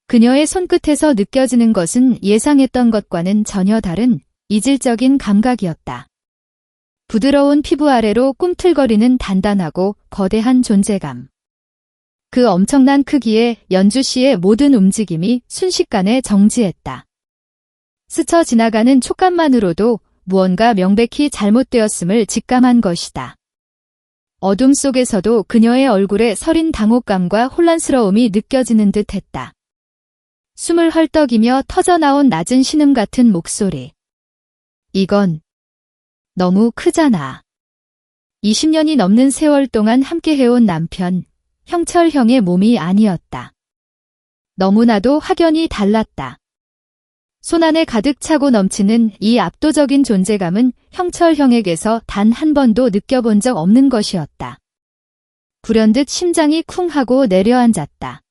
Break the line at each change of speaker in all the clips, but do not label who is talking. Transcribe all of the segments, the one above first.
그녀의 손끝에서 느껴지는 것은 예상했던 것과는 전혀 다른 이질적인 감각이었다. 부드러운 피부 아래로 꿈틀거리는 단단하고 거대한 존재감. 그 엄청난 크기에 연주 씨의 모든 움직임이 순식간에 정지했다. 스쳐 지나가는 촉감만으로도 무언가 명백히 잘못되었음을 직감한 것이다. 어둠 속에서도 그녀의 얼굴에 서린 당혹감과 혼란스러움이 느껴지는 듯했다. 숨을 헐떡이며 터져나온 낮은 신음 같은 목소리. 이건 너무 크잖아. 20년이 넘는 세월 동안 함께 해온 남편, 형철 형의 몸이 아니었다. 너무나도 확연히 달랐다. 손안에 가득 차고 넘치는 이 압도적인 존재감은 형철 형에게서 단 한 번도 느껴본 적 없는 것이었다. 불현듯 심장이 쿵 하고 내려앉았다.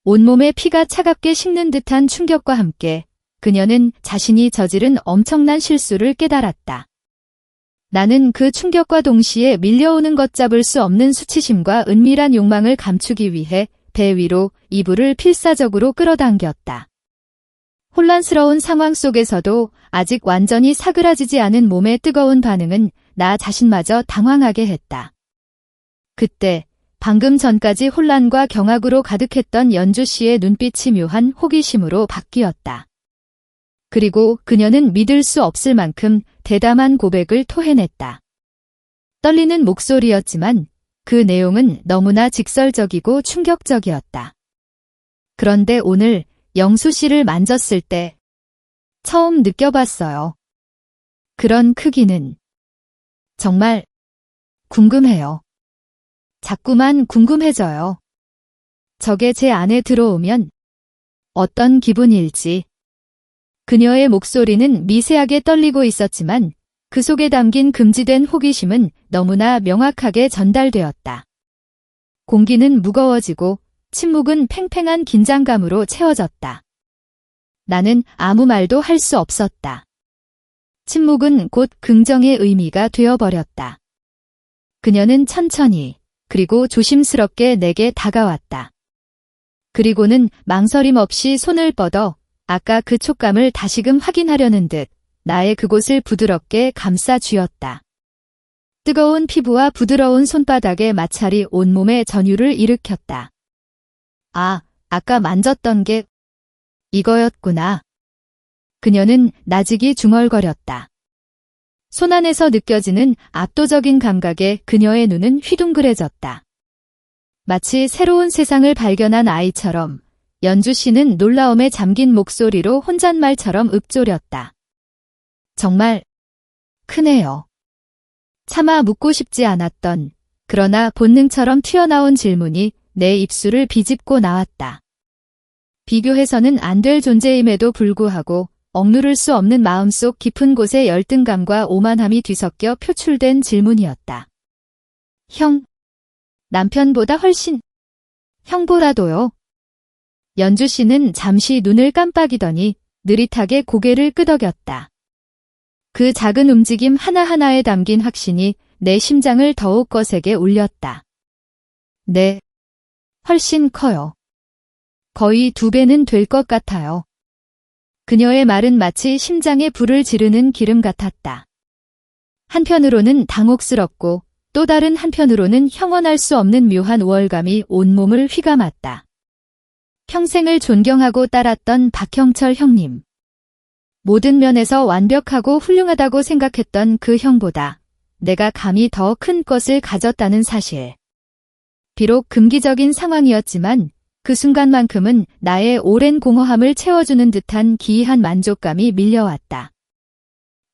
온몸에 피가 차갑게 식는 듯한 충격과 함께 그녀는 자신이 저지른 엄청난 실수를 깨달았다. 나는 그 충격과 동시에 밀려오는 걷잡을 수 없는 수치심과 은밀한 욕망을 감추기 위해 배 위로 이불을 필사적으로 끌어당겼다. 혼란스러운 상황 속에서도 아직 완전히 사그라지지 않은 몸의 뜨거운 반응은 나 자신마저 당황하게 했다. 그때 방금 전까지 혼란과 경악으로 가득했던 연주 씨의 눈빛이 묘한 호기심으로 바뀌었다. 그리고 그녀는 믿을 수 없을 만큼 대담한 고백을 토해냈다. 떨리는 목소리였지만 그 내용은 너무나 직설적이고 충격적이었다. 그런데 오늘 영수 씨를 만졌을 때 처음 느껴봤어요. 그런 크기는 정말 궁금해요. 자꾸만 궁금해져요. 저게 제 안에 들어오면 어떤 기분일지. 그녀의 목소리는 미세하게 떨리고 있었지만 그 속에 담긴 금지된 호기심은 너무나 명확하게 전달되었다. 공기는 무거워지고 침묵은 팽팽한 긴장감으로 채워졌다. 나는 아무 말도 할 수 없었다. 침묵은 곧 긍정의 의미가 되어버렸다. 그녀는 천천히 그리고 조심스럽게 내게 다가왔다. 그리고는 망설임 없이 손을 뻗어 아까 그 촉감을 다시금 확인하려는 듯 나의 그곳을 부드럽게 감싸 쥐었다. 뜨거운 피부와 부드러운 손바닥의 마찰이 온몸에 전율을 일으켰다. 아, 아까 만졌던 게 이거였구나. 그녀는 나직이 중얼거렸다. 손안에서 느껴지는 압도적인 감각에 그녀의 눈은 휘둥그레졌다. 마치 새로운 세상을 발견한 아이처럼 연주 씨는 놀라움에 잠긴 목소리로 혼잣말처럼 읊조렸다. 정말 크네요. 차마 묻고 싶지 않았던 그러나 본능처럼 튀어나온 질문이 내 입술을 비집고 나왔다. 비교해서는 안 될 존재임에도 불구하고 억누를 수 없는 마음속 깊은 곳의 열등감과 오만함이 뒤섞여 표출된 질문이었다. 형, 남편보다 훨씬 형보다도요. 연주 씨는 잠시 눈을 깜빡이더니 느릿하게 고개를 끄덕였다. 그 작은 움직임 하나하나에 담긴 확신이 내 심장을 더욱 거세게 울렸다. 네, 훨씬 커요. 거의 2배는 될 것 같아요. 그녀의 말은 마치 심장에 불을 지르는 기름 같았다. 한편으로는 당혹스럽고 또 다른 한편으로는 형언할 수 없는 묘한 우월감이 온몸을 휘감았다. 평생을 존경하고 따랐던 박형철 형님. 모든 면에서 완벽하고 훌륭하다고 생각했던 그 형보다 내가 감히 더 큰 것을 가졌다는 사실. 비록 금기적인 상황이었지만 그 순간만큼은 나의 오랜 공허함을 채워주는 듯한 기이한 만족감이 밀려왔다.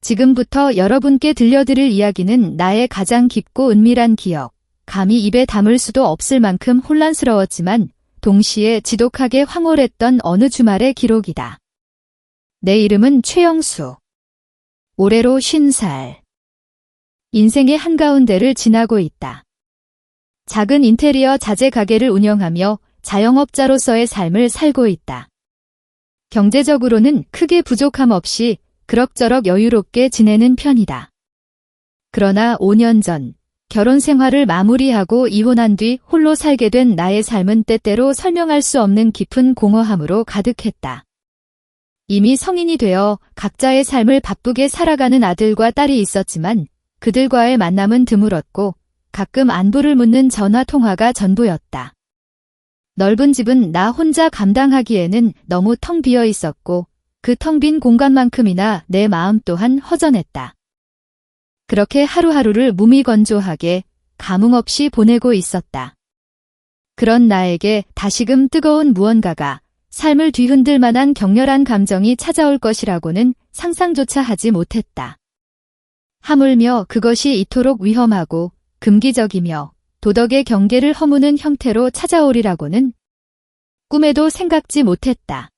지금부터 여러분께 들려드릴 이야기는 나의 가장 깊고 은밀한 기억, 감히 입에 담을 수도 없을 만큼 혼란스러웠지만 동시에 지독하게 황홀했던 어느 주말의 기록이다. 내 이름은 최영수. 올해로 50살. 인생의 한가운데를 지나고 있다. 작은 인테리어 자재 가게를 운영하며 자영업자로서의 삶을 살고 있다. 경제적으로는 크게 부족함 없이 그럭저럭 여유롭게 지내는 편이다. 그러나 5년 전 결혼 생활을 마무리하고 이혼한 뒤 홀로 살게 된 나의 삶은 때때로 설명할 수 없는 깊은 공허함으로 가득했다. 이미 성인이 되어 각자의 삶을 바쁘게 살아가는 아들과 딸이 있었지만 그들과의 만남은 드물었고 가끔 안부를 묻는 전화 통화가 전부였다. 넓은 집은 나 혼자 감당하기에는 너무 텅 비어 있었고 그 텅 빈 공간만큼이나 내 마음 또한 허전했다. 그렇게 하루하루를 무미건조하게 감흥 없이 보내고 있었다. 그런 나에게 다시금 뜨거운 무언가가 삶을 뒤흔들 만한 격렬한 감정이 찾아올 것이라고는 상상조차 하지 못했다. 하물며 그것이 이토록 위험하고 금기적이며 도덕의 경계를 허무는 형태로 찾아오리라고는 꿈에도 생각지 못했다.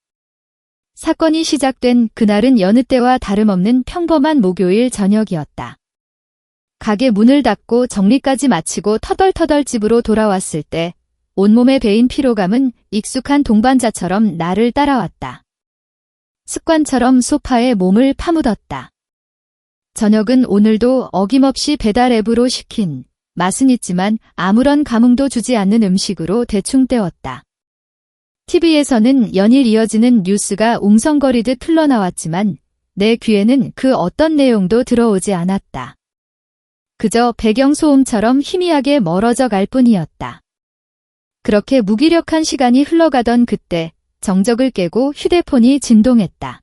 사건이 시작된 그날은 여느 때와 다름없는 평범한 목요일 저녁이었다. 가게 문을 닫고 정리까지 마치고 터덜터덜 집으로 돌아왔을 때 온몸에 배인 피로감은 익숙한 동반자처럼 나를 따라왔다. 습관처럼 소파에 몸을 파묻었다. 저녁은 오늘도 어김없이 배달 앱으로 시킨 맛은 있지만 아무런 감흥도 주지 않는 음식으로 대충 때웠다. TV에서는 연일 이어지는 뉴스가 웅성거리듯 흘러나왔지만 내 귀에는 그 어떤 내용도 들어오지 않았다. 그저 배경소음처럼 희미하게 멀어져 갈 뿐이었다. 그렇게 무기력한 시간이 흘러가던 그때 정적을 깨고 휴대폰이 진동했다.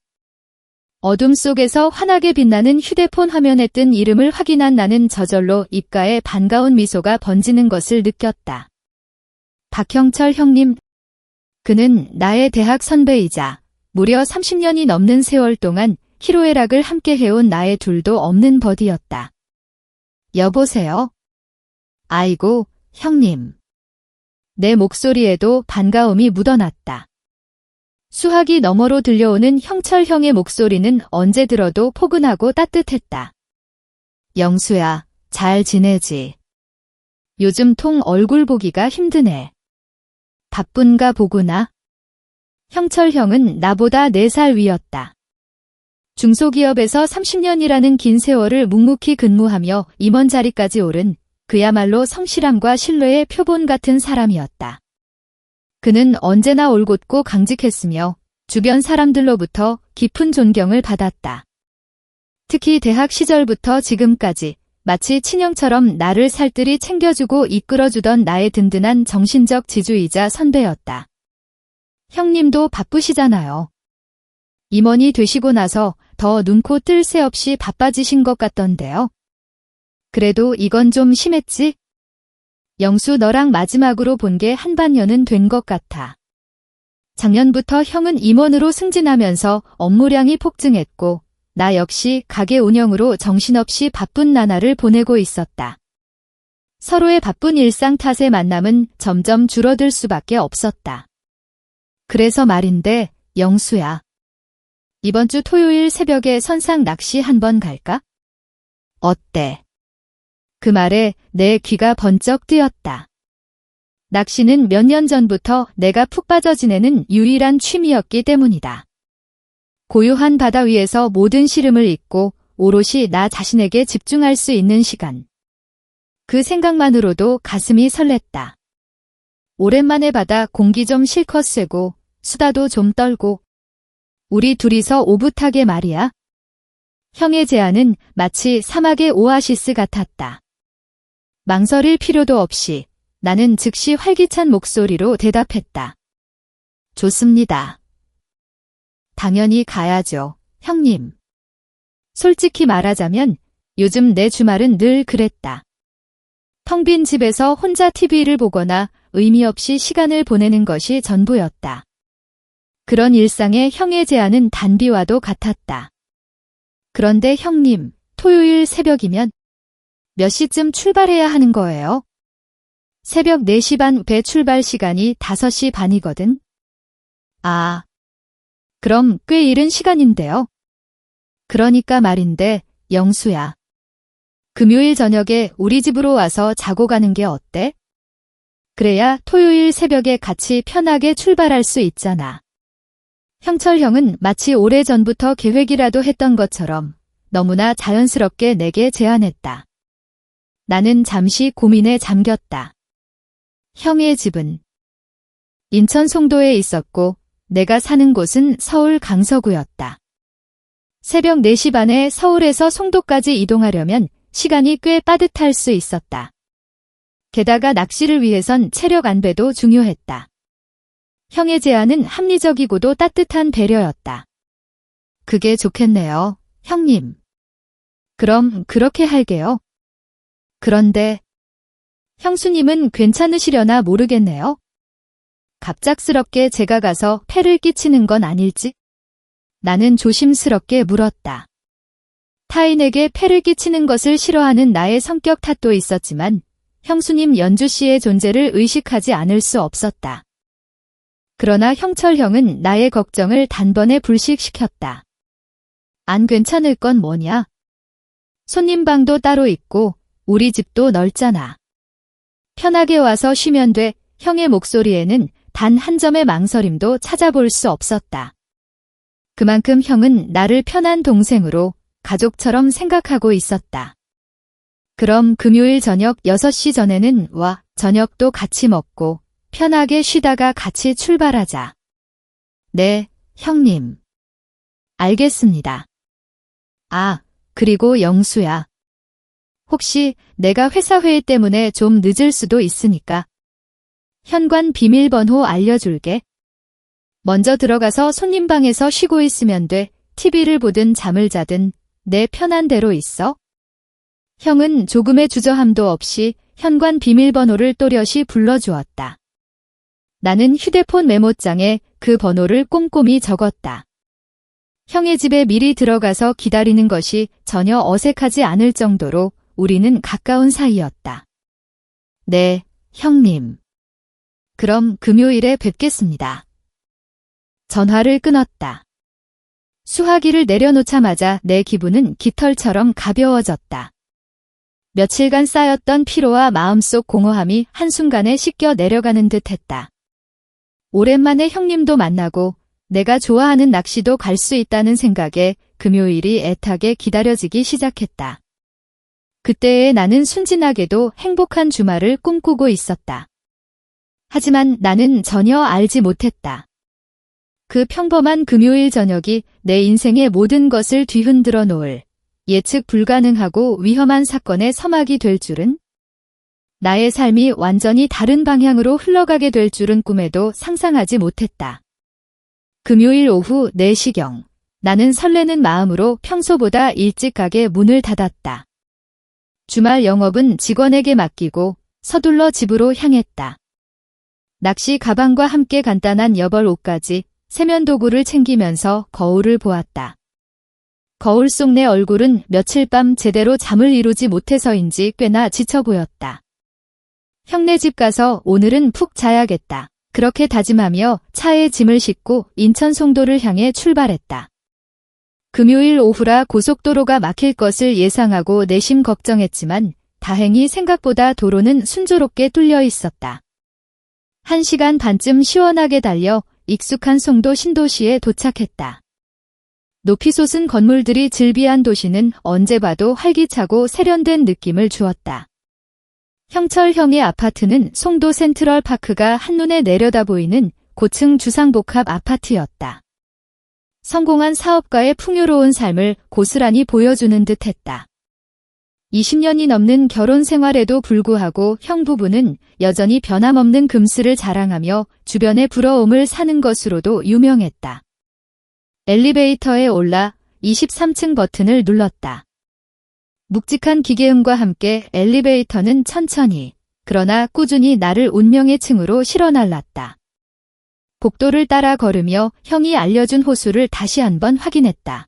어둠 속에서 환하게 빛나는 휴대폰 화면에 뜬 이름을 확인한 나는 저절로 입가에 반가운 미소가 번지는 것을 느꼈다. 박형철 형님. 그는 나의 대학 선배이자 무려 30년이 넘는 세월 동안 희로애락을 함께 해온 나의 둘도 없는 버디였다. 여보세요? 아이고, 형님. 내 목소리에도 반가움이 묻어났다. 수화기 너머로 들려오는 형철 형의 목소리는 언제 들어도 포근하고 따뜻했다. 영수야, 잘 지내지? 요즘 통 얼굴 보기가 힘드네. 바쁜가 보구나. 형철 형은 나보다 4살 위였다. 중소기업에서 30년이라는 긴 세월을 묵묵히 근무하며 임원 자리까지 오른 그야말로 성실함과 신뢰의 표본 같은 사람이었다. 그는 언제나 올곧고 강직했으며 주변 사람들로부터 깊은 존경을 받았다. 특히 대학 시절부터 지금까지 마치 친형처럼 나를 살뜰히 챙겨주고 이끌어주던 나의 든든한 정신적 지주이자 선배였다. 형님도 바쁘시잖아요. 임원이 되시고 나서 더 눈코 뜰 새 없이 바빠지신 것 같던데요. 그래도 이건 좀 심했지? 영수 너랑 마지막으로 본 게 한반년은 된 것 같아. 작년부터 형은 임원으로 승진하면서 업무량이 폭증했고 나 역시 가게 운영으로 정신없이 바쁜 나날을 보내고 있었다. 서로의 바쁜 일상 탓에 만남은 점점 줄어들 수밖에 없었다. 그래서 말인데, 영수야. 이번 주 토요일 새벽에 선상 낚시 한번 갈까? 어때? 그 말에 내 귀가 번쩍 뜨였다. 낚시는 몇 년 전부터 내가 푹 빠져 지내는 유일한 취미였기 때문이다. 고요한 바다 위에서 모든 시름을 잊고 오롯이 나 자신에게 집중할 수 있는 시간. 그 생각만으로도 가슴이 설렜다. 오랜만에 바다 공기 좀 실컷 쐬고 수다도 좀 떨고 우리 둘이서 오붓하게 말이야. 형의 제안은 마치 사막의 오아시스 같았다. 망설일 필요도 없이 나는 즉시 활기찬 목소리로 대답했다. 좋습니다. 당연히 가야죠, 형님. 솔직히 말하자면 요즘 내 주말은 늘 그랬다. 텅 빈 집에서 혼자 TV를 보거나 의미 없이 시간을 보내는 것이 전부였다. 그런 일상에 형의 제안은 단비와도 같았다. 그런데 형님, 토요일 새벽이면 몇 시쯤 출발해야 하는 거예요? 새벽 4시 반 배 출발 시간이 5시 반이거든. 아, 그럼 꽤 이른 시간인데요. 그러니까 말인데, 영수야. 금요일 저녁에 우리 집으로 와서 자고 가는 게 어때? 그래야 토요일 새벽에 같이 편하게 출발할 수 있잖아. 형철 형은 마치 오래전부터 계획이라도 했던 것처럼 너무나 자연스럽게 내게 제안했다. 나는 잠시 고민에 잠겼다. 형의 집은 인천 송도에 있었고 내가 사는 곳은 서울 강서구였다. 새벽 4시 반에 서울에서 송도까지 이동하려면 시간이 꽤 빠듯할 수 있었다. 게다가 낚시를 위해선 체력 안배도 중요했다. 형의 제안은 합리적이고도 따뜻한 배려였다. 그게 좋겠네요, 형님. 그럼 그렇게 할게요. 그런데 형수님은 괜찮으시려나 모르겠네요. 갑작스럽게 제가 가서 폐를 끼치는 건 아닐지? 나는 조심스럽게 물었다. 타인에게 폐를 끼치는 것을 싫어하는 나의 성격 탓도 있었지만 형수님 연주 씨의 존재를 의식하지 않을 수 없었다. 그러나 형철 형은 나의 걱정을 단번에 불식시켰다. 안 괜찮을 건 뭐냐? 손님 방도 따로 있고 우리 집도 넓잖아. 편하게 와서 쉬면 돼. 형의 목소리에는 단 한 점의 망설임도 찾아볼 수 없었다. 그만큼 형은 나를 편한 동생으로 가족처럼 생각하고 있었다. 그럼 금요일 저녁 6시 전에는 와. 저녁도 같이 먹고 편하게 쉬다가 같이 출발하자. 네, 형님. 알겠습니다. 아, 그리고 영수야. 혹시 내가 회사 회의 때문에 좀 늦을 수도 있으니까 현관 비밀번호 알려줄게. 먼저 들어가서 손님 방에서 쉬고 있으면 돼. TV를 보든 잠을 자든 내 편한 대로 있어. 형은 조금의 주저함도 없이 현관 비밀번호를 또렷이 불러주었다. 나는 휴대폰 메모장에 그 번호를 꼼꼼히 적었다. 형의 집에 미리 들어가서 기다리는 것이 전혀 어색하지 않을 정도로 우리는 가까운 사이였다. 네, 형님. 그럼 금요일에 뵙겠습니다. 전화를 끊었다. 수화기를 내려놓자마자 내 기분은 깃털처럼 가벼워졌다. 며칠간 쌓였던 피로와 마음속 공허함이 한순간에 씻겨 내려가는 듯했다. 오랜만에 형님도 만나고 내가 좋아하는 낚시도 갈 수 있다는 생각에 금요일이 애타게 기다려지기 시작했다. 그때의 나는 순진하게도 행복한 주말을 꿈꾸고 있었다. 하지만 나는 전혀 알지 못했다. 그 평범한 금요일 저녁이 내 인생의 모든 것을 뒤흔들어 놓을 예측 불가능하고 위험한 사건의 서막이 될 줄은, 나의 삶이 완전히 다른 방향으로 흘러가게 될 줄은 꿈에도 상상하지 못했다. 금요일 오후 4시경, 나는 설레는 마음으로 평소보다 일찍 가게 문을 닫았다. 주말 영업은 직원에게 맡기고 서둘러 집으로 향했다. 낚시 가방과 함께 간단한 여벌 옷까지 세면도구를 챙기면서 거울을 보았다. 거울 속 내 얼굴은 며칠 밤 제대로 잠을 이루지 못해서인지 꽤나 지쳐 보였다. 형네 집 가서 오늘은 푹 자야겠다. 그렇게 다짐하며 차에 짐을 싣고 인천 송도를 향해 출발했다. 금요일 오후라 고속도로가 막힐 것을 예상하고 내심 걱정했지만 다행히 생각보다 도로는 순조롭게 뚫려 있었다. 1시간 반쯤 시원하게 달려 익숙한 송도 신도시에 도착했다. 높이 솟은 건물들이 즐비한 도시는 언제 봐도 활기차고 세련된 느낌을 주었다. 형철 형의 아파트는 송도 센트럴파크가 한눈에 내려다 보이는 고층 주상복합 아파트였다. 성공한 사업가의 풍요로운 삶을 고스란히 보여주는 듯했다. 20년이 넘는 결혼 생활에도 불구하고 형 부부는 여전히 변함없는 금슬을 자랑하며 주변의 부러움을 사는 것으로도 유명했다. 엘리베이터에 올라 23층 버튼을 눌렀다. 묵직한 기계음과 함께 엘리베이터는 천천히, 그러나 꾸준히 나를 운명의 층으로 실어날랐다. 복도를 따라 걸으며 형이 알려준 호수를 다시 한번 확인했다.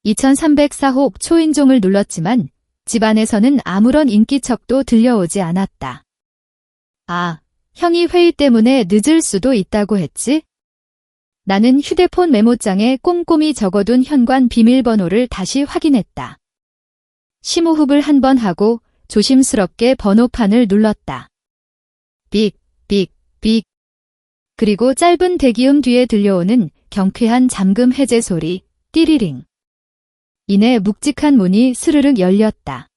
2304호 초인종을 눌렀지만 집안에서는 아무런 인기척도 들려오지 않았다. 아, 형이 회의 때문에 늦을 수도 있다고 했지? 나는 휴대폰 메모장에 꼼꼼히 적어둔 현관 비밀번호를 다시 확인했다. 심호흡을 한 번 하고 조심스럽게 번호판을 눌렀다. 삑, 삑, 삑. 그리고 짧은 대기음 뒤에 들려오는 경쾌한 잠금 해제 소리, 띠리링. 이내 묵직한 문이 스르륵 열렸다.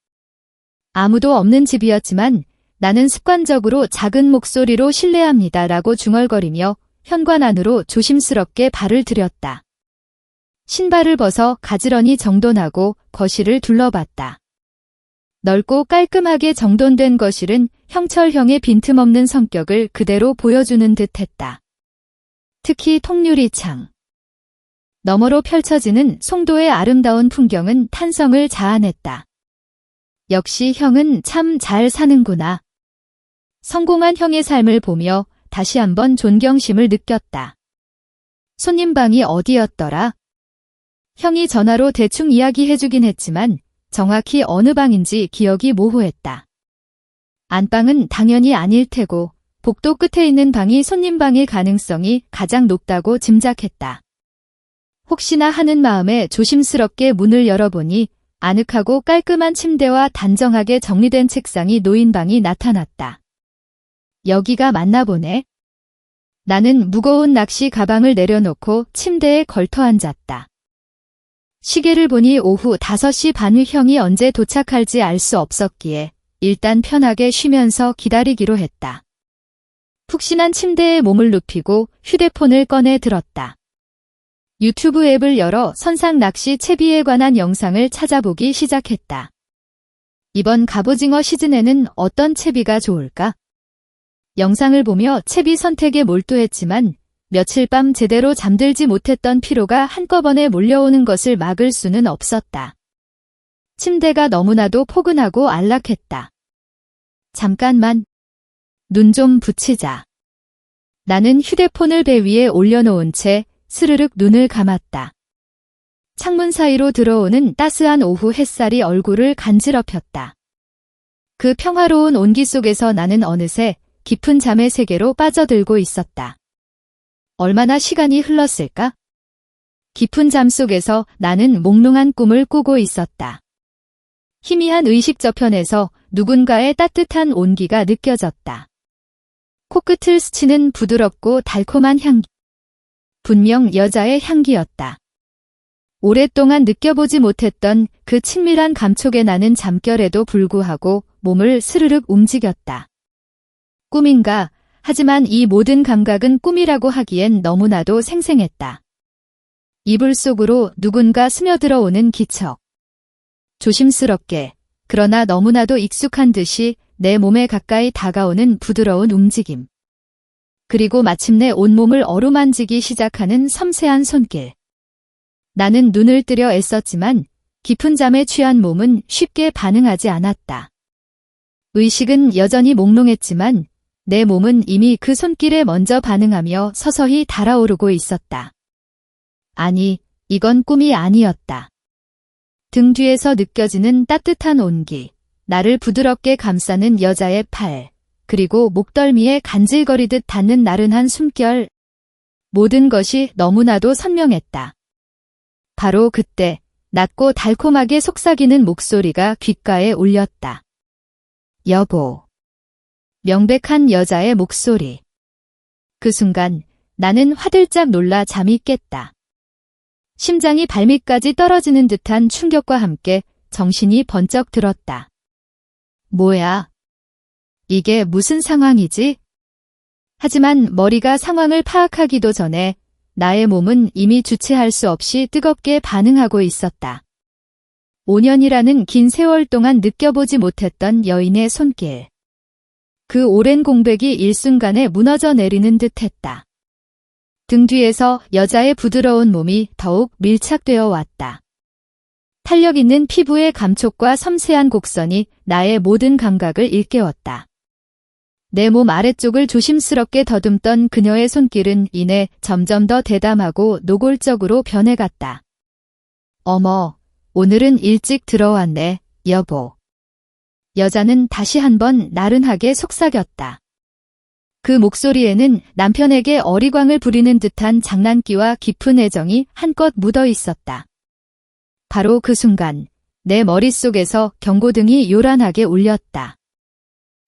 아무도 없는 집이었지만 나는 습관적으로 작은 목소리로 실례합니다 라고 중얼거리며 현관 안으로 조심스럽게 발을 들였다. 신발을 벗어 가지런히 정돈하고 거실을 둘러봤다. 넓고 깔끔하게 정돈된 거실은 형철형의 빈틈없는 성격을 그대로 보여주는 듯했다. 특히 통유리 창 너머로 펼쳐지는 송도의 아름다운 풍경은 탄성을 자아냈다. 역시 형은 참 잘 사는구나. 성공한 형의 삶을 보며 다시 한번 존경심을 느꼈다. 손님 방이 어디였더라? 형이 전화로 대충 이야기해주긴 했지만 정확히 어느 방인지 기억이 모호했다. 안방은 당연히 아닐 테고 복도 끝에 있는 방이 손님 방일 가능성이 가장 높다고 짐작했다. 혹시나 하는 마음에 조심스럽게 문을 열어보니 아늑하고 깔끔한 침대와 단정하게 정리된 책상이 놓인 방이 나타났다. 여기가 맞나 보네. 나는 무거운 낚시 가방을 내려놓고 침대에 걸터 앉았다. 시계를 보니 오후 5시 반 후 형이 언제 도착할지 알 수 없었기에 일단 편하게 쉬면서 기다리기로 했다. 푹신한 침대에 몸을 눕히고 휴대폰을 꺼내 들었다. 유튜브 앱을 열어 선상 낚시 채비에 관한 영상을 찾아보기 시작했다. 이번 갑오징어 시즌에는 어떤 채비가 좋을까? 영상을 보며 채비 선택에 몰두했지만 며칠 밤 제대로 잠들지 못했던 피로가 한꺼번에 몰려오는 것을 막을 수는 없었다. 침대가 너무나도 포근하고 안락했다. 잠깐만. 눈 좀 붙이자. 나는 휴대폰을 배 위에 올려놓은 채 스르륵 눈을 감았다. 창문 사이로 들어오는 따스한 오후 햇살이 얼굴을 간지럽혔다. 그 평화로운 온기 속에서 나는 어느새 깊은 잠의 세계로 빠져들고 있었다. 얼마나 시간이 흘렀을까? 깊은 잠 속에서 나는 몽롱한 꿈을 꾸고 있었다. 희미한 의식 저편에서 누군가의 따뜻한 온기가 느껴졌다. 코끝을 스치는 부드럽고 달콤한 향기. 분명 여자의 향기였다. 오랫동안 느껴보지 못했던 그 친밀한 감촉에 나는 잠결에도 불구하고 몸을 스르륵 움직였다. 꿈인가? 하지만 이 모든 감각은 꿈이라고 하기엔 너무나도 생생했다. 이불 속으로 누군가 스며들어오는 기척. 조심스럽게, 그러나 너무나도 익숙한 듯이 내 몸에 가까이 다가오는 부드러운 움직임. 그리고 마침내 온몸을 어루만지기 시작하는 섬세한 손길. 나는 눈을 뜨려 애썼지만 깊은 잠에 취한 몸은 쉽게 반응하지 않았다. 의식은 여전히 몽롱했지만 내 몸은 이미 그 손길에 먼저 반응하며 서서히 달아오르고 있었다. 아니, 이건 꿈이 아니었다. 등 뒤에서 느껴지는 따뜻한 온기, 나를 부드럽게 감싸는 여자의 팔, 그리고 목덜미에 간질거리듯 닿는 나른한 숨결. 모든 것이 너무나도 선명했다. 바로 그때 낮고 달콤하게 속삭이는 목소리가 귓가에 울렸다. 여보. 명백한 여자의 목소리. 그 순간 나는 화들짝 놀라 잠이 깼다. 심장이 발밑까지 떨어지는 듯한 충격과 함께 정신이 번쩍 들었다. 뭐야? 이게 무슨 상황이지? 하지만 머리가 상황을 파악하기도 전에 나의 몸은 이미 주체할 수 없이 뜨겁게 반응하고 있었다. 5년이라는 긴 세월 동안 느껴보지 못했던 여인의 손길. 그 오랜 공백이 일순간에 무너져 내리는 듯했다. 등 뒤에서 여자의 부드러운 몸이 더욱 밀착되어 왔다. 탄력 있는 피부의 감촉과 섬세한 곡선이 나의 모든 감각을 일깨웠다. 내 몸 아래쪽을 조심스럽게 더듬던 그녀의 손길은 이내 점점 더 대담하고 노골적으로 변해갔다. 어머, 오늘은 일찍 들어왔네, 여보. 여자는 다시 한번 나른하게 속삭였다. 그 목소리에는 남편에게 어리광을 부리는 듯한 장난기와 깊은 애정이 한껏 묻어 있었다. 바로 그 순간 내 머릿속에서 경고등이 요란하게 울렸다.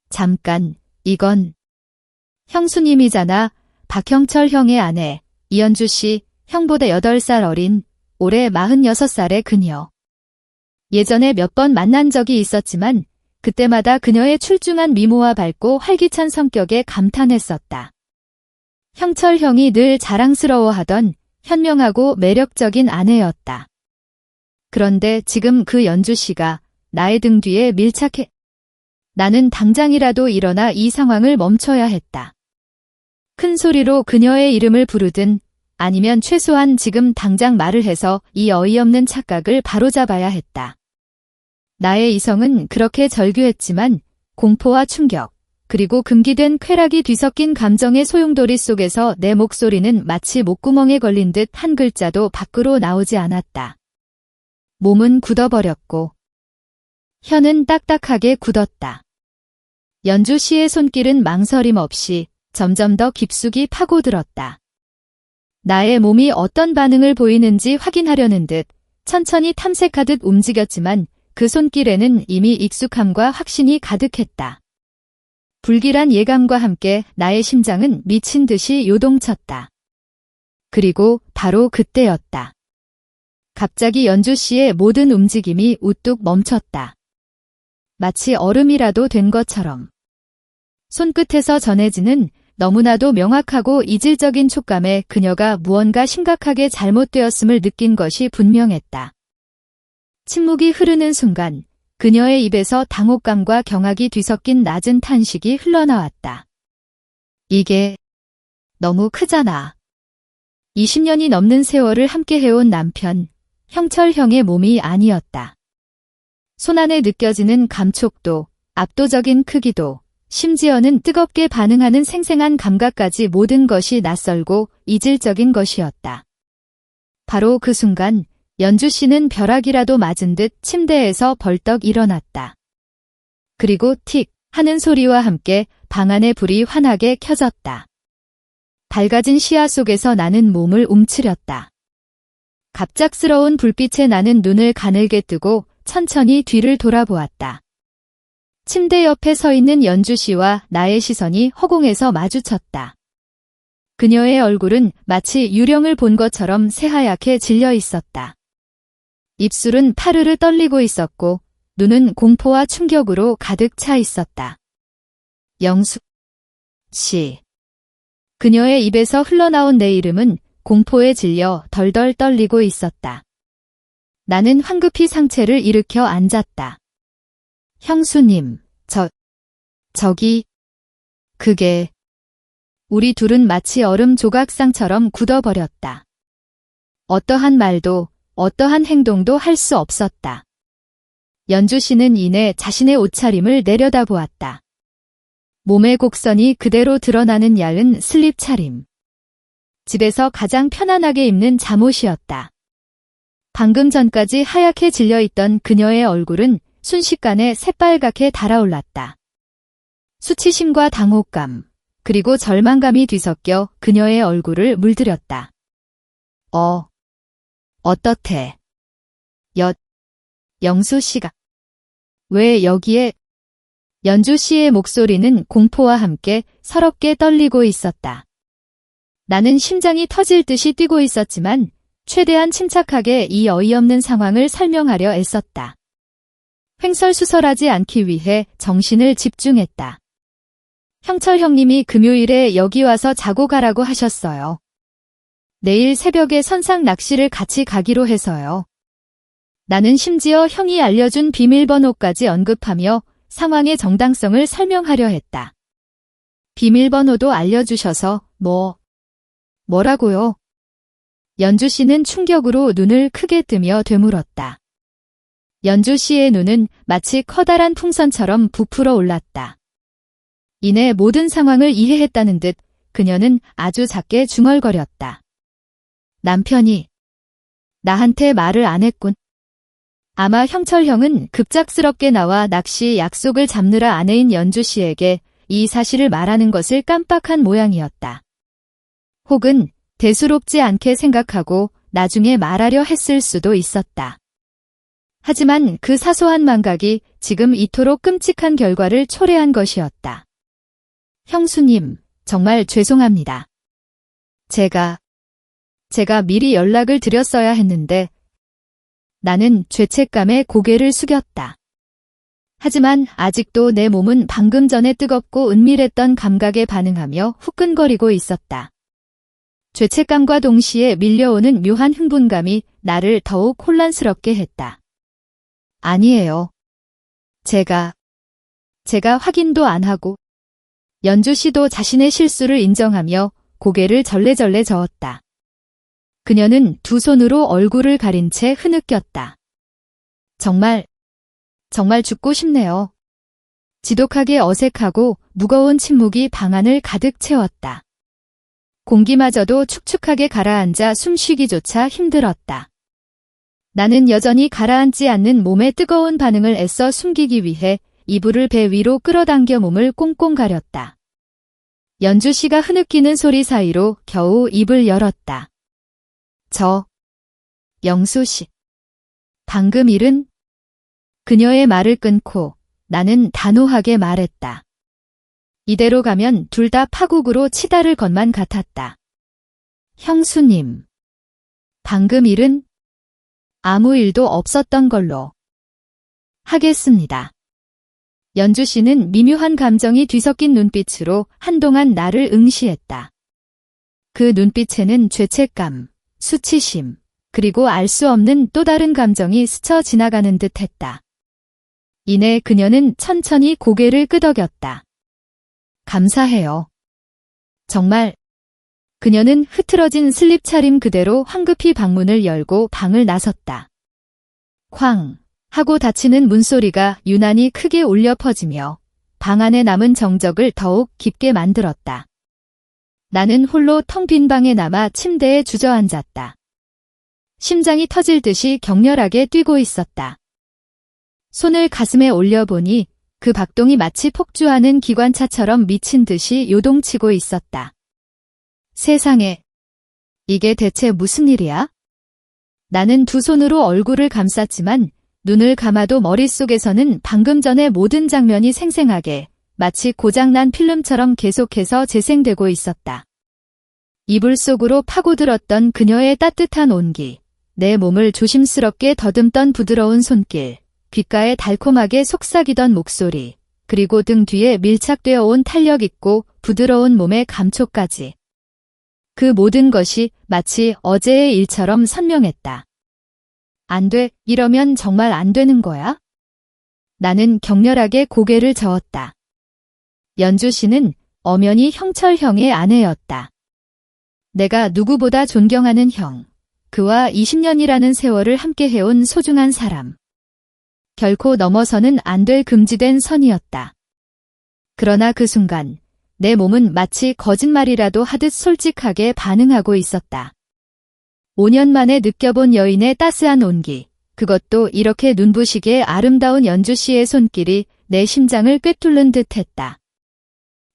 잠깐, 이건 형수님이잖아. 박형철 형의 아내, 이연주 씨, 형보다 8살 어린 올해 46살의 그녀. 예전에 몇 번 만난 적이 있었지만 그때마다 그녀의 출중한 미모와 밝고 활기찬 성격에 감탄했었다. 형철 형이 늘 자랑스러워하던 현명하고 매력적인 아내였다. 그런데 지금 그 연주 씨가 나의 등 뒤에 밀착해. 나는 당장이라도 일어나 이 상황을 멈춰야 했다. 큰 소리로 그녀의 이름을 부르든 아니면 최소한 지금 당장 말을 해서 이 어이없는 착각을 바로잡아야 했다. 나의 이성은 그렇게 절규했지만 공포와 충격, 그리고 금기된 쾌락이 뒤섞인 감정의 소용돌이 속에서 내 목소리는 마치 목구멍에 걸린 듯 한 글자도 밖으로 나오지 않았다. 몸은 굳어버렸고 혀는 딱딱하게 굳었다. 연주 씨의 손길은 망설임 없이 점점 더 깊숙이 파고들었다. 나의 몸이 어떤 반응을 보이는지 확인하려는 듯 천천히 탐색하듯 움직였지만 그 손길에는 이미 익숙함과 확신이 가득했다. 불길한 예감과 함께 나의 심장은 미친 듯이 요동쳤다. 그리고 바로 그때였다. 갑자기 연주 씨의 모든 움직임이 우뚝 멈췄다. 마치 얼음이라도 된 것처럼. 손끝에서 전해지는 너무나도 명확하고 이질적인 촉감에 그녀가 무언가 심각하게 잘못되었음을 느낀 것이 분명했다. 침묵이 흐르는 순간 그녀의 입에서 당혹감과 경악이 뒤섞인 낮은 탄식이 흘러나왔다. 이게 너무 크잖아. 20년이 넘는 세월을 함께 해온 남편, 형철 형의 몸이 아니었다. 손안에 느껴지는 감촉도, 압도적인 크기도, 심지어는 뜨겁게 반응하는 생생한 감각까지 모든 것이 낯설고 이질적인 것이었다. 바로 그 순간 연주 씨는 벼락이라도 맞은 듯 침대에서 벌떡 일어났다. 그리고 틱 하는 소리와 함께 방 안의 불이 환하게 켜졌다. 밝아진 시야 속에서 나는 몸을 움츠렸다. 갑작스러운 불빛에 나는 눈을 가늘게 뜨고 천천히 뒤를 돌아보았다. 침대 옆에 서 있는 연주 씨와 나의 시선이 허공에서 마주쳤다. 그녀의 얼굴은 마치 유령을 본 것처럼 새하얗게 질려 있었다. 입술은 파르르 떨리고 있었고 눈은 공포와 충격으로 가득 차 있었다. 영숙 씨. 그녀의 입에서 흘러나온 내 이름은 공포에 질려 덜덜 떨리고 있었다. 나는 황급히 상체를 일으켜 앉았다. 형수님, 저기, 그게... 우리 둘은 마치 얼음 조각상처럼 굳어버렸다. 어떠한 말도, 어떠한 행동도 할 수 없었다. 연주 씨는 이내 자신의 옷차림을 내려다보았다. 몸의 곡선이 그대로 드러나는 얇은 슬립 차림. 집에서 가장 편안하게 입는 잠옷이었다. 방금 전까지 하얗게 질려있던 그녀의 얼굴은 순식간에 새빨갛게 달아올랐다. 수치심과 당혹감, 그리고 절망감이 뒤섞여 그녀의 얼굴을 물들였다. 어떻해? 영수 씨가 왜 여기에? 연주 씨의 목소리는 공포와 함께 서럽게 떨리고 있었다. 나는 심장이 터질 듯이 뛰고 있었지만 최대한 침착하게 이 어이없는 상황을 설명하려 애썼다. 횡설수설하지 않기 위해 정신을 집중했다. 형철 형님이 금요일에 여기 와서 자고 가라고 하셨어요. 내일 새벽에 선상 낚시를 같이 가기로 해서요. 나는 심지어 형이 알려준 비밀번호까지 언급하며 상황의 정당성을 설명하려 했다. 비밀번호도 알려주셔서 뭐라고요? 연주 씨는 충격으로 눈을 크게 뜨며 되물었다. 연주 씨의 눈은 마치 커다란 풍선처럼 부풀어 올랐다. 이내 모든 상황을 이해했다는 듯 그녀는 아주 작게 중얼거렸다. 남편이 나한테 말을 안 했군. 아마 형철 형은 급작스럽게 나와 낚시 약속을 잡느라 아내인 연주 씨에게 이 사실을 말하는 것을 깜빡한 모양이었다. 혹은 대수롭지 않게 생각하고 나중에 말하려 했을 수도 있었다. 하지만 그 사소한 망각이 지금 이토록 끔찍한 결과를 초래한 것이었다. 형수님, 정말 죄송합니다. 제가 미리 연락을 드렸어야 했는데 나는 죄책감에 고개를 숙였다. 하지만 아직도 내 몸은 방금 전에 뜨겁고 은밀했던 감각에 반응하며 후끈거리고 있었다. 죄책감과 동시에 밀려오는 묘한 흥분감이 나를 더욱 혼란스럽게 했다. 아니에요. 제가 확인도 안 하고. 연주 씨도 자신의 실수를 인정하며 고개를 절레절레 저었다. 그녀는 두 손으로 얼굴을 가린 채 흐느꼈다. 정말 죽고 싶네요. 지독하게 어색하고 무거운 침묵이 방 안을 가득 채웠다. 공기마저도 축축하게 가라앉아 숨쉬기조차 힘들었다. 나는 여전히 가라앉지 않는 몸의 뜨거운 반응을 애써 숨기기 위해 이불을 배 위로 끌어당겨 몸을 꽁꽁 가렸다. 연주 씨가 흐느끼는 소리 사이로 겨우 입을 열었다. 영수 씨. 방금 일은? 그녀의 말을 끊고 나는 단호하게 말했다. 이대로 가면 둘 다 파국으로 치달을 것만 같았다. 형수님. 방금 일은? 아무 일도 없었던 걸로 하겠습니다. 연주 씨는 미묘한 감정이 뒤섞인 눈빛으로 한동안 나를 응시했다. 그 눈빛에는 죄책감, 수치심, 그리고 알 수 없는 또 다른 감정이 스쳐 지나가는 듯 했다. 이내 그녀는 천천히 고개를 끄덕였다. 감사해요. 정말. 그녀는 흐트러진 슬립 차림 그대로 황급히 방문을 열고 방을 나섰다. 쾅 하고 닫히는 문소리가 유난히 크게 울려 퍼지며 방 안에 남은 정적을 더욱 깊게 만들었다. 나는 홀로 텅 빈 방에 남아 침대에 주저앉았다. 심장이 터질 듯이 격렬하게 뛰고 있었다. 손을 가슴에 올려보니 그 박동이 마치 폭주하는 기관차처럼 미친 듯이 요동치고 있었다. 세상에, 이게 대체 무슨 일이야? 나는 두 손으로 얼굴을 감쌌지만 눈을 감아도 머릿속에서는 방금 전의 모든 장면이 생생하게 마치 고장난 필름처럼 계속해서 재생되고 있었다. 이불 속으로 파고들었던 그녀의 따뜻한 온기, 내 몸을 조심스럽게 더듬던 부드러운 손길, 귓가에 달콤하게 속삭이던 목소리, 그리고 등 뒤에 밀착되어 온 탄력 있고 부드러운 몸의 감촉까지. 그 모든 것이 마치 어제의 일처럼 선명했다. 안 돼, 이러면 정말 안 되는 거야? 나는 격렬하게 고개를 저었다. 연주 씨는 엄연히 형철형의 아내였다. 내가 누구보다 존경하는 형, 그와 20년이라는 세월을 함께 해온 소중한 사람. 결코 넘어서는 안 될 금지된 선이었다. 그러나 그 순간 내 몸은 마치 거짓말이라도 하듯 솔직하게 반응하고 있었다. 5년 만에 느껴본 여인의 따스한 온기, 그것도 이렇게 눈부시게 아름다운 연주 씨의 손길이 내 심장을 꿰뚫는 듯 했다.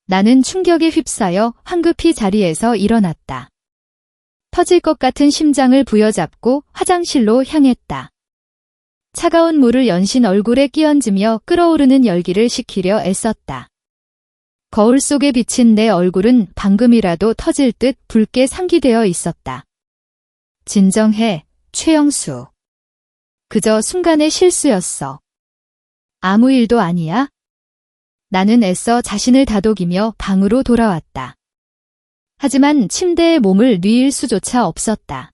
나는 충격에 휩싸여 황급히 자리에서 일어났다. 터질 것 같은 심장을 부여잡고 화장실로 향했다. 차가운 물을 연신 얼굴에 끼얹으며 끓어오르는 열기를 식히려 애썼다. 거울 속에 비친 내 얼굴은 방금이라도 터질 듯 붉게 상기되어 있었다. 진정해, 최영수. 그저 순간의 실수였어. 아무 일도 아니야? 나는 애써 자신을 다독이며 방으로 돌아왔다. 하지만 침대에 몸을 뉘일 수조차 없었다.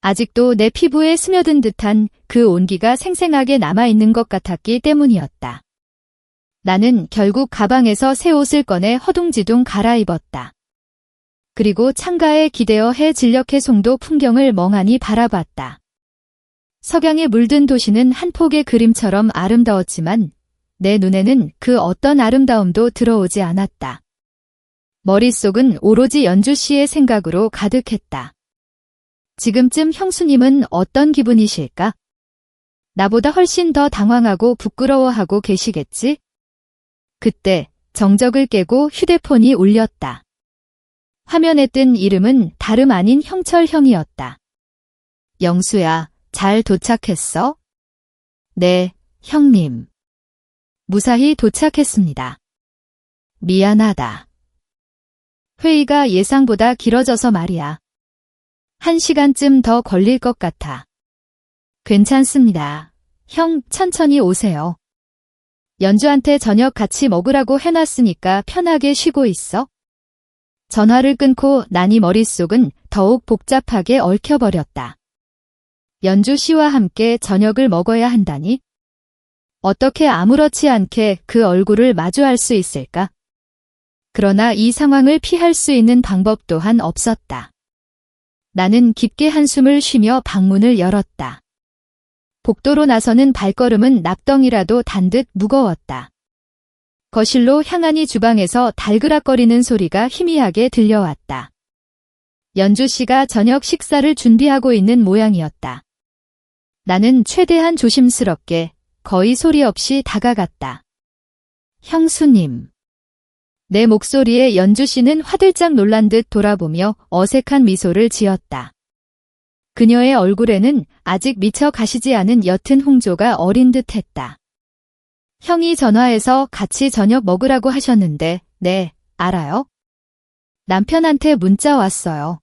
아직도 내 피부에 스며든 듯한 그 온기가 생생하게 남아있는 것 같았기 때문이었다. 나는 결국 가방에서 새 옷을 꺼내 허둥지둥 갈아입었다. 그리고 창가에 기대어 해 진력해 송도 풍경을 멍하니 바라봤다. 석양에 물든 도시는 한 폭의 그림처럼 아름다웠지만 내 눈에는 그 어떤 아름다움도 들어오지 않았다. 머릿속은 오로지 연주 씨의 생각으로 가득했다. 지금쯤 형수님은 어떤 기분이실까? 나보다 훨씬 더 당황하고 부끄러워하고 계시겠지? 그때 정적을 깨고 휴대폰이 울렸다. 화면에 뜬 이름은 다름 아닌 형철형이었다. 영수야, 잘 도착했어? 네, 형님. 무사히 도착했습니다. 미안하다. 회의가 예상보다 길어져서 말이야. 1시간쯤 더 걸릴 것 같아. 괜찮습니다. 형, 천천히 오세요. 연주한테 저녁 같이 먹으라고 해놨으니까 편하게 쉬고 있어. 전화를 끊고 나니 머릿속은 더욱 복잡하게 얽혀버렸다. 연주 씨와 함께 저녁을 먹어야 한다니? 어떻게 아무렇지 않게 그 얼굴을 마주할 수 있을까? 그러나 이 상황을 피할 수 있는 방법 또한 없었다. 나는 깊게 한숨을 쉬며 방문을 열었다. 복도로 나서는 발걸음은 납덩이라도 단 듯 무거웠다. 거실로 향하니 주방에서 달그락거리는 소리가 희미하게 들려왔다. 연주 씨가 저녁 식사를 준비하고 있는 모양이었다. 나는 최대한 조심스럽게 거의 소리 없이 다가갔다. 형수님. 내 목소리에 연주 씨는 화들짝 놀란 듯 돌아보며 어색한 미소를 지었다. 그녀의 얼굴에는 아직 미처 가시지 않은 옅은 홍조가 어린 듯 했다. 형이 전화해서 같이 저녁 먹으라고 하셨는데, 네, 알아요. 남편한테 문자 왔어요.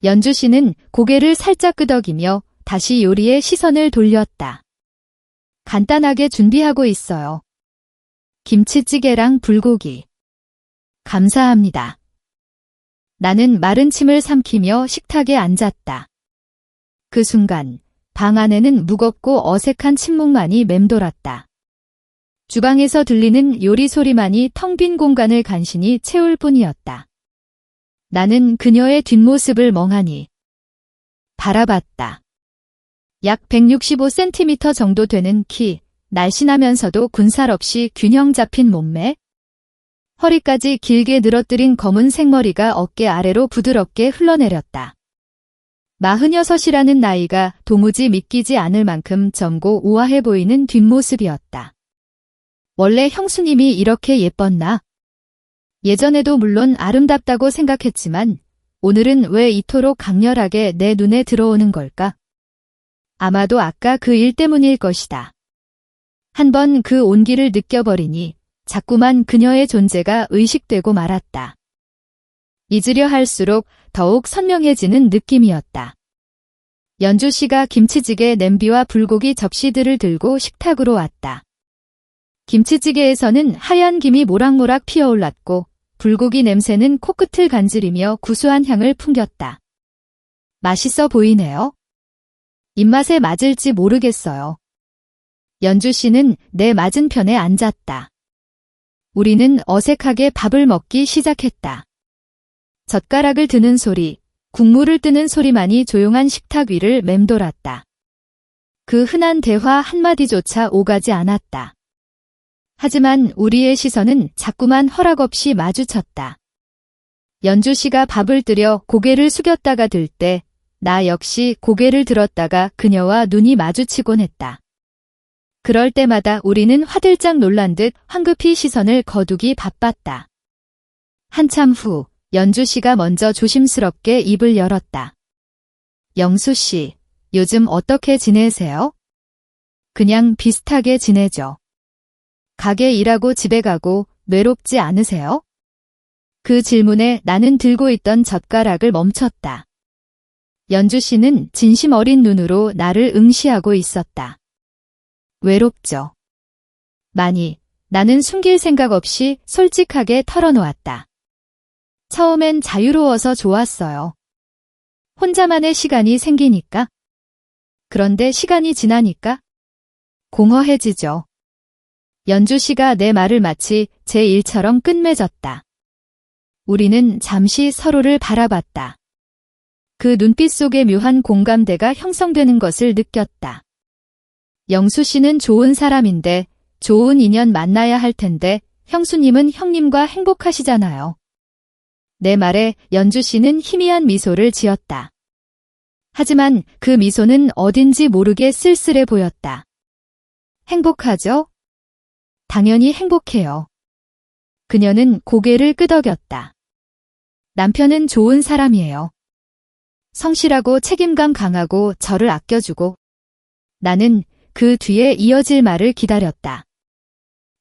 연주 씨는 고개를 살짝 끄덕이며 다시 요리에 시선을 돌렸다. 간단하게 준비하고 있어요. 김치찌개랑 불고기. 감사합니다. 나는 마른 침을 삼키며 식탁에 앉았다. 그 순간 방 안에는 무겁고 어색한 침묵만이 맴돌았다. 주방에서 들리는 요리 소리만이 텅 빈 공간을 간신히 채울 뿐이었다. 나는 그녀의 뒷모습을 멍하니 바라봤다. 약 165cm 정도 되는 키, 날씬하면서도 군살 없이 균형 잡힌 몸매, 허리까지 길게 늘어뜨린 검은 생머리가 어깨 아래로 부드럽게 흘러내렸다. 46이라는 나이가 도무지 믿기지 않을 만큼 젊고 우아해 보이는 뒷모습이었다. 원래 형수님이 이렇게 예뻤나? 예전에도 물론 아름답다고 생각했지만 오늘은 왜 이토록 강렬하게 내 눈에 들어오는 걸까? 아마도 아까 그 일 때문일 것이다. 한번 그 온기를 느껴버리니 자꾸만 그녀의 존재가 의식되고 말았다. 잊으려 할수록 더욱 선명해지는 느낌이었다. 연주 씨가 김치찌개 냄비와 불고기 접시들을 들고 식탁으로 왔다. 김치찌개에서는 하얀 김이 모락모락 피어올랐고 불고기 냄새는 코끝을 간지리며 구수한 향을 풍겼다. 맛있어 보이네요. 입맛에 맞을지 모르겠어요. 연주 씨는 내 맞은편에 앉았다. 우리는 어색하게 밥을 먹기 시작했다. 젓가락을 드는 소리, 국물을 뜨는 소리만이 조용한 식탁 위를 맴돌았다. 그 흔한 대화 한마디조차 오가지 않았다. 하지만 우리의 시선은 자꾸만 허락 없이 마주쳤다. 연주 씨가 밥을 들여 고개를 숙였다가 들 때 나 역시 고개를 들었다가 그녀와 눈이 마주치곤 했다. 그럴 때마다 우리는 화들짝 놀란 듯 황급히 시선을 거두기 바빴다. 한참 후 연주 씨가 먼저 조심스럽게 입을 열었다. 영수 씨, 요즘 어떻게 지내세요? 그냥 비슷하게 지내죠. 가게 일하고 집에 가고 외롭지 않으세요? 그 질문에 나는 들고 있던 젓가락을 멈췄다. 연주 씨는 진심 어린 눈으로 나를 응시하고 있었다. 외롭죠. 많이. 나는 숨길 생각 없이 솔직하게 털어놓았다. 처음엔 자유로워서 좋았어요. 혼자만의 시간이 생기니까. 그런데 시간이 지나니까 공허해지죠. 연주 씨가 내 말을 마치 제 일처럼 끝맺었다. 우리는 잠시 서로를 바라봤다. 그 눈빛 속에 묘한 공감대가 형성되는 것을 느꼈다. 영수 씨는 좋은 사람인데 좋은 인연 만나야 할 텐데 형수님은 형님과 행복하시잖아요. 내 말에 연주 씨는 희미한 미소를 지었다. 하지만 그 미소는 어딘지 모르게 쓸쓸해 보였다. 행복하죠? 당연히 행복해요. 그녀는 고개를 끄덕였다. 남편은 좋은 사람이에요. 성실하고 책임감 강하고 저를 아껴주고. 나는 그 뒤에 이어질 말을 기다렸다.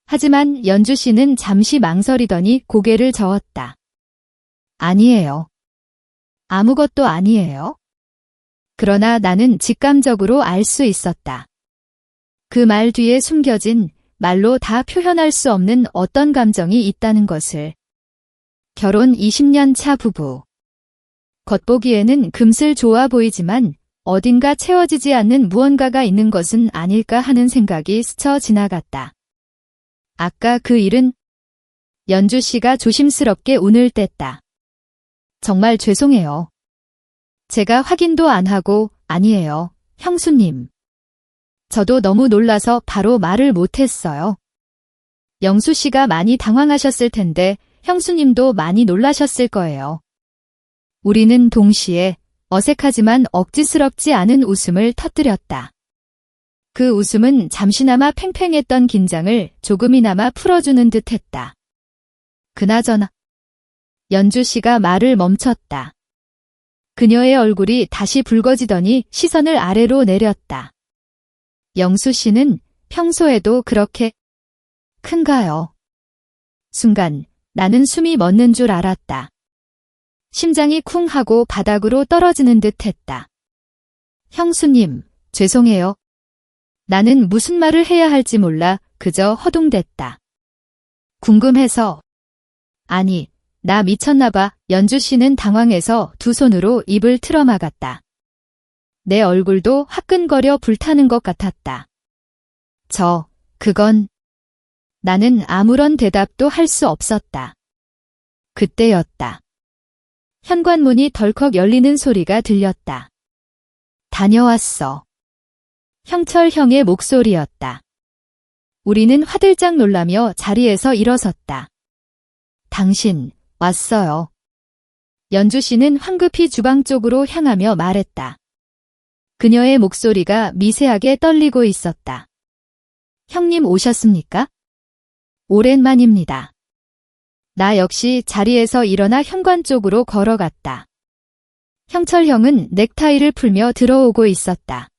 하지만 연주 씨는 잠시 망설이더니 고개를 저었다. 아니에요. 아무것도 아니에요. 그러나 나는 직감적으로 알 수 있었다. 그 말 뒤에 숨겨진 말로 다 표현할 수 없는 어떤 감정이 있다는 것을. 결혼 20년 차 부부. 겉보기에는 금슬 좋아 보이지만 어딘가 채워지지 않는 무언가가 있는 것은 아닐까 하는 생각이 스쳐 지나갔다. 아까 그 일은? 연주 씨가 조심스럽게 운을 뗐다. 정말 죄송해요. 제가 확인도 안 하고, 아니에요, 형수님. 저도 너무 놀라서 바로 말을 못했어요. 영수 씨가 많이 당황하셨을 텐데 형수님도 많이 놀라셨을 거예요. 우리는 동시에 어색하지만 억지스럽지 않은 웃음을 터뜨렸다. 그 웃음은 잠시나마 팽팽했던 긴장을 조금이나마 풀어주는 듯했다. 그나저나 연주 씨가 말을 멈췄다. 그녀의 얼굴이 다시 붉어지더니 시선을 아래로 내렸다. 영수 씨는 평소에도 그렇게 큰가요? 순간 나는 숨이 멎는 줄 알았다. 심장이 쿵 하고 바닥으로 떨어지는 듯 했다. 형수님, 죄송해요. 나는 무슨 말을 해야 할지 몰라 그저 허둥댔다. 궁금해서. 아니, 나 미쳤나 봐. 연주 씨는 당황해서 두 손으로 입을 틀어막았다. 내 얼굴도 화끈거려 불타는 것 같았다. 그건. 나는 아무런 대답도 할 수 없었다. 그때였다. 현관문이 덜컥 열리는 소리가 들렸다. 다녀왔어. 형철 형의 목소리였다. 우리는 화들짝 놀라며 자리에서 일어섰다. 당신, 왔어요. 연주 씨는 황급히 주방 쪽으로 향하며 말했다. 그녀의 목소리가 미세하게 떨리고 있었다. 형님 오셨습니까? 오랜만입니다. 나 역시 자리에서 일어나 현관 쪽으로 걸어갔다. 형철 형은 넥타이를 풀며 들어오고 있었다.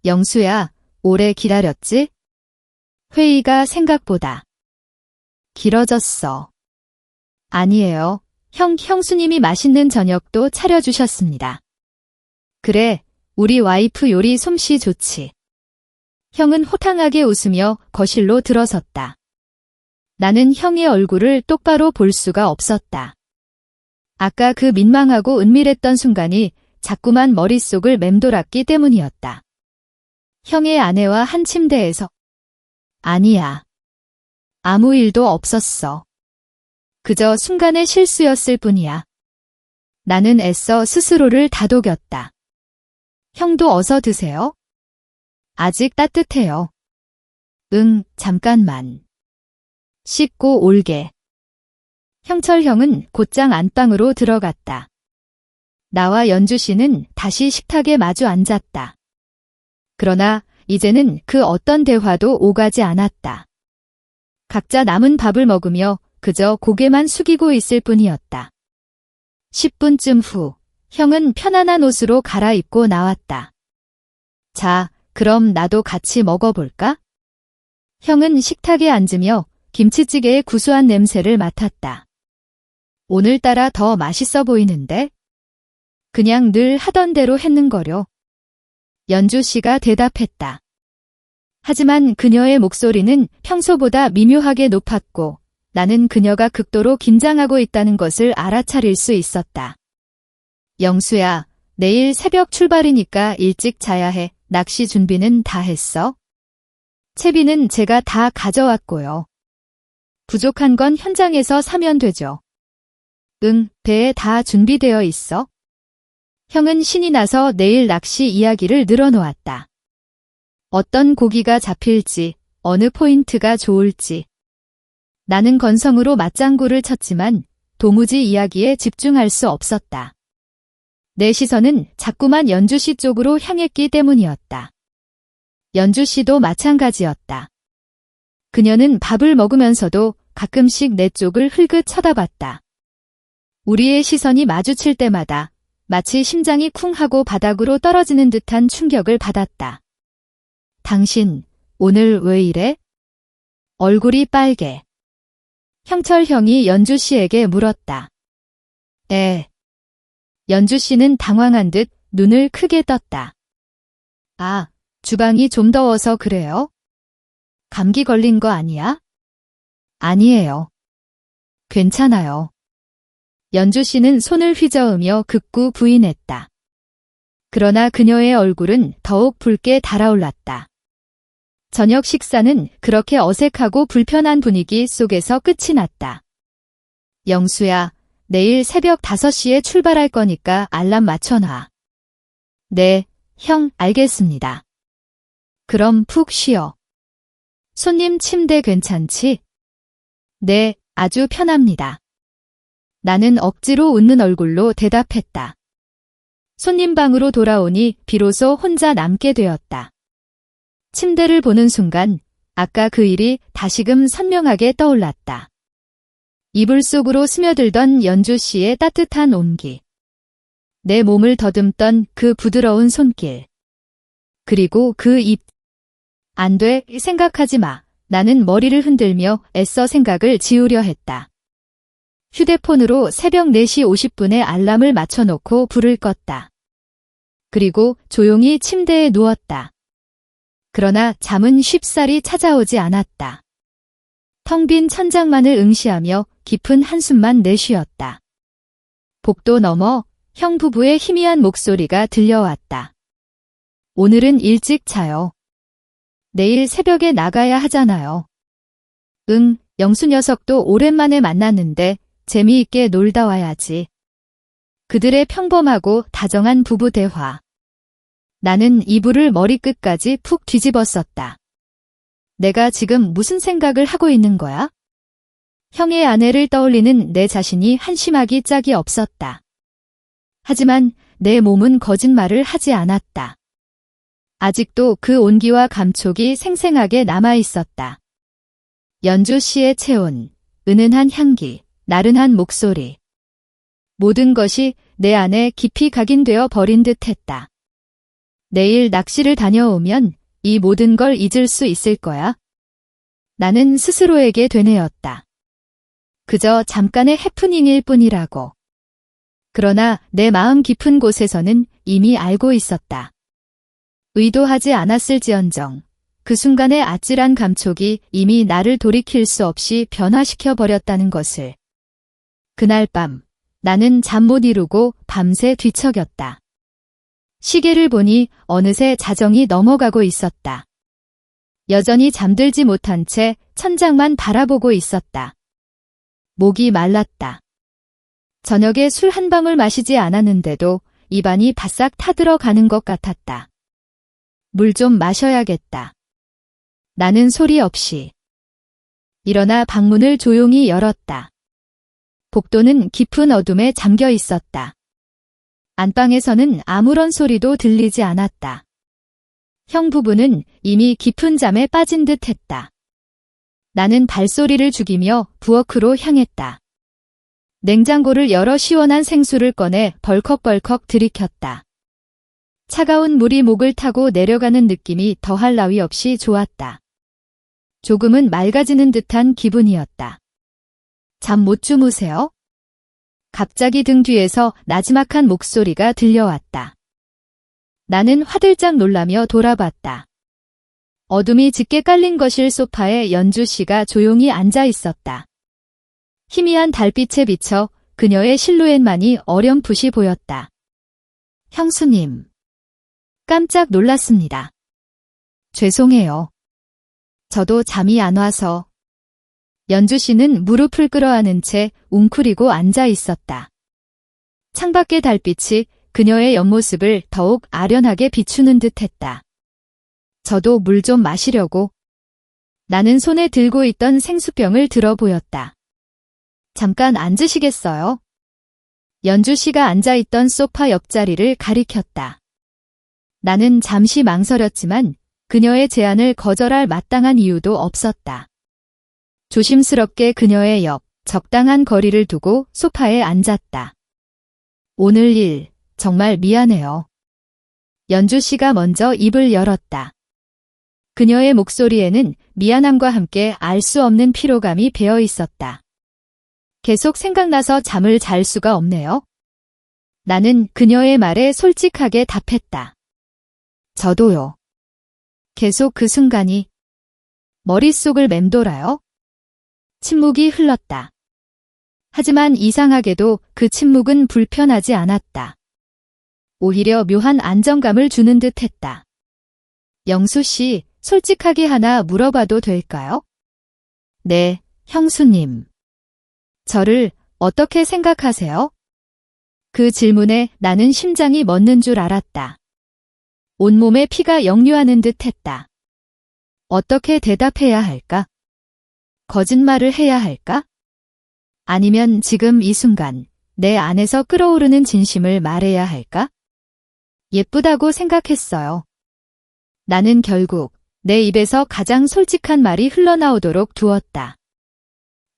영수야, 오래 기다렸지? 회의가 생각보다 길어졌어. 아니에요. 형수님이 맛있는 저녁도 차려주셨습니다. 그래, 우리 와이프 요리 솜씨 좋지. 형은 호탕하게 웃으며 거실로 들어섰다. 나는 형의 얼굴을 똑바로 볼 수가 없었다. 아까 그 민망하고 은밀했던 순간이 자꾸만 머릿속을 맴돌았기 때문이었다. 형의 아내와 한 침대에서. 아니야. 아무 일도 없었어. 그저 순간의 실수였을 뿐이야. 나는 애써 스스로를 다독였다. 형도 어서 드세요. 아직 따뜻해요. 응, 잠깐만. 씻고 올게. 형철 형은 곧장 안방으로 들어갔다. 나와 연주 씨는 다시 식탁에 마주 앉았다. 그러나 이제는 그 어떤 대화도 오가지 않았다. 각자 남은 밥을 먹으며 그저 고개만 숙이고 있을 뿐이었다. 10분쯤 후, 형은 편안한 옷으로 갈아입고 나왔다. 자, 그럼 나도 같이 먹어볼까? 형은 식탁에 앉으며 김치찌개의 구수한 냄새를 맡았다. 오늘따라 더 맛있어 보이는데? 그냥 늘 하던 대로 했는거려. 연주 씨가 대답했다. 하지만 그녀의 목소리는 평소보다 미묘하게 높았고 나는 그녀가 극도로 긴장하고 있다는 것을 알아차릴 수 있었다. 영수야, 내일 새벽 출발이니까 일찍 자야 해. 낚시 준비는 다 했어? 채비는 제가 다 가져왔고요. 부족한 건 현장에서 사면 되죠. 응, 배에 다 준비되어 있어. 형은 신이 나서 내일 낚시 이야기를 늘어놓았다. 어떤 고기가 잡힐지, 어느 포인트가 좋을지. 나는 건성으로 맞장구를 쳤지만 도무지 이야기에 집중할 수 없었다. 내 시선은 자꾸만 연주 씨 쪽으로 향했기 때문이었다. 연주 씨도 마찬가지였다. 그녀는 밥을 먹으면서도 가끔씩 내 쪽을 흘끗 쳐다봤다. 우리의 시선이 마주칠 때마다 마치 심장이 쿵 하고 바닥으로 떨어지는 듯한 충격을 받았다. 당신, 오늘 왜 이래? 얼굴이 빨개. 형철 형이 연주 씨에게 물었다. 연주 씨는 당황한 듯 눈을 크게 떴다. 아, 주방이 좀 더워서 그래요? 감기 걸린 거 아니야? 아니에요. 괜찮아요. 연주 씨는 손을 휘저으며 극구 부인했다. 그러나 그녀의 얼굴은 더욱 붉게 달아올랐다. 저녁 식사는 그렇게 어색하고 불편한 분위기 속에서 끝이 났다. 영수야, 내일 새벽 5시에 출발할 거니까 알람 맞춰놔. 네, 형, 알겠습니다. 그럼 푹 쉬어. 손님 침대 괜찮지? 네, 아주 편합니다. 나는 억지로 웃는 얼굴로 대답했다. 손님 방으로 돌아오니 비로소 혼자 남게 되었다. 침대를 보는 순간 아까 그 일이 다시금 선명하게 떠올랐다. 이불 속으로 스며들던 연주 씨의 따뜻한 온기. 내 몸을 더듬던 그 부드러운 손길. 그리고 그 입. 안 돼, 생각하지 마. 나는 머리를 흔들며 애써 생각을 지우려 했다. 휴대폰으로 새벽 4시 50분에 알람을 맞춰놓고 불을 껐다. 그리고 조용히 침대에 누웠다. 그러나 잠은 쉽사리 찾아오지 않았다. 텅 빈 천장만을 응시하며 깊은 한숨만 내쉬었다. 복도 너머 형 부부의 희미한 목소리가 들려왔다. 오늘은 일찍 자요. 내일 새벽에 나가야 하잖아요. 응, 영수 녀석도 오랜만에 만났는데 재미있게 놀다 와야지. 그들의 평범하고 다정한 부부 대화. 나는 이불을 머리끝까지 푹 뒤집었었다. 내가 지금 무슨 생각을 하고 있는 거야? 형의 아내를 떠올리는 내 자신이 한심하기 짝이 없었다. 하지만 내 몸은 거짓말을 하지 않았다. 아직도 그 온기와 감촉이 생생하게 남아있었다. 연주 씨의 체온, 은은한 향기, 나른한 목소리. 모든 것이 내 안에 깊이 각인되어 버린 듯 했다. 내일 낚시를 다녀오면 이 모든 걸 잊을 수 있을 거야. 나는 스스로에게 되뇌었다. 그저 잠깐의 해프닝일 뿐이라고. 그러나 내 마음 깊은 곳에서는 이미 알고 있었다. 의도하지 않았을지언정 그 순간의 아찔한 감촉이 이미 나를 돌이킬 수 없이 변화시켜 버렸다는 것을. 그날 밤 나는 잠 못 이루고 밤새 뒤척였다. 시계를 보니 어느새 자정이 넘어가고 있었다. 여전히 잠들지 못한 채 천장만 바라보고 있었다. 목이 말랐다. 저녁에 술 한 방울 마시지 않았는데도 입안이 바싹 타들어가는 것 같았다. 물 좀 마셔야겠다. 나는 소리 없이 일어나 방문을 조용히 열었다. 복도는 깊은 어둠에 잠겨 있었다. 안방에서는 아무런 소리도 들리지 않았다. 형 부부는 이미 깊은 잠에 빠진 듯 했다. 나는 발소리를 죽이며 부엌으로 향했다. 냉장고를 열어 시원한 생수를 꺼내 벌컥벌컥 들이켰다. 차가운 물이 목을 타고 내려가는 느낌이 더할 나위 없이 좋았다. 조금은 맑아지는 듯한 기분이었다. 잠 못 주무세요? 갑자기 등 뒤에서 나지막한 목소리가 들려왔다. 나는 화들짝 놀라며 돌아봤다. 어둠이 짙게 깔린 거실 소파에 연주 씨가 조용히 앉아 있었다. 희미한 달빛에 비쳐 그녀의 실루엣만이 어렴풋이 보였다. 형수님. 깜짝 놀랐습니다. 죄송해요. 저도 잠이 안 와서. 연주 씨는 무릎을 끌어안은 채 웅크리고 앉아 있었다. 창밖의 달빛이 그녀의 옆모습을 더욱 아련하게 비추는 듯 했다. 저도 물 좀 마시려고. 나는 손에 들고 있던 생수병을 들어 보였다. 잠깐 앉으시겠어요? 연주 씨가 앉아 있던 소파 옆자리를 가리켰다. 나는 잠시 망설였지만 그녀의 제안을 거절할 마땅한 이유도 없었다. 조심스럽게 그녀의 옆 적당한 거리를 두고 소파에 앉았다. 오늘 일 정말 미안해요. 연주 씨가 먼저 입을 열었다. 그녀의 목소리에는 미안함과 함께 알 수 없는 피로감이 배어 있었다. 계속 생각나서 잠을 잘 수가 없네요. 나는 그녀의 말에 솔직하게 답했다. 저도요. 계속 그 순간이 머릿속을 맴돌아요. 침묵이 흘렀다. 하지만 이상하게도 그 침묵은 불편하지 않았다. 오히려 묘한 안정감을 주는 듯 했다. 영수 씨, 솔직하게 하나 물어봐도 될까요? 네, 형수님. 저를 어떻게 생각하세요? 그 질문에 나는 심장이 멎는 줄 알았다. 온몸에 피가 역류하는 듯 했다. 어떻게 대답해야 할까? 거짓말을 해야 할까? 아니면 지금 이 순간 내 안에서 끓어오르는 진심을 말해야 할까? 예쁘다고 생각했어요. 나는 결국 내 입에서 가장 솔직한 말이 흘러나오도록 두었다.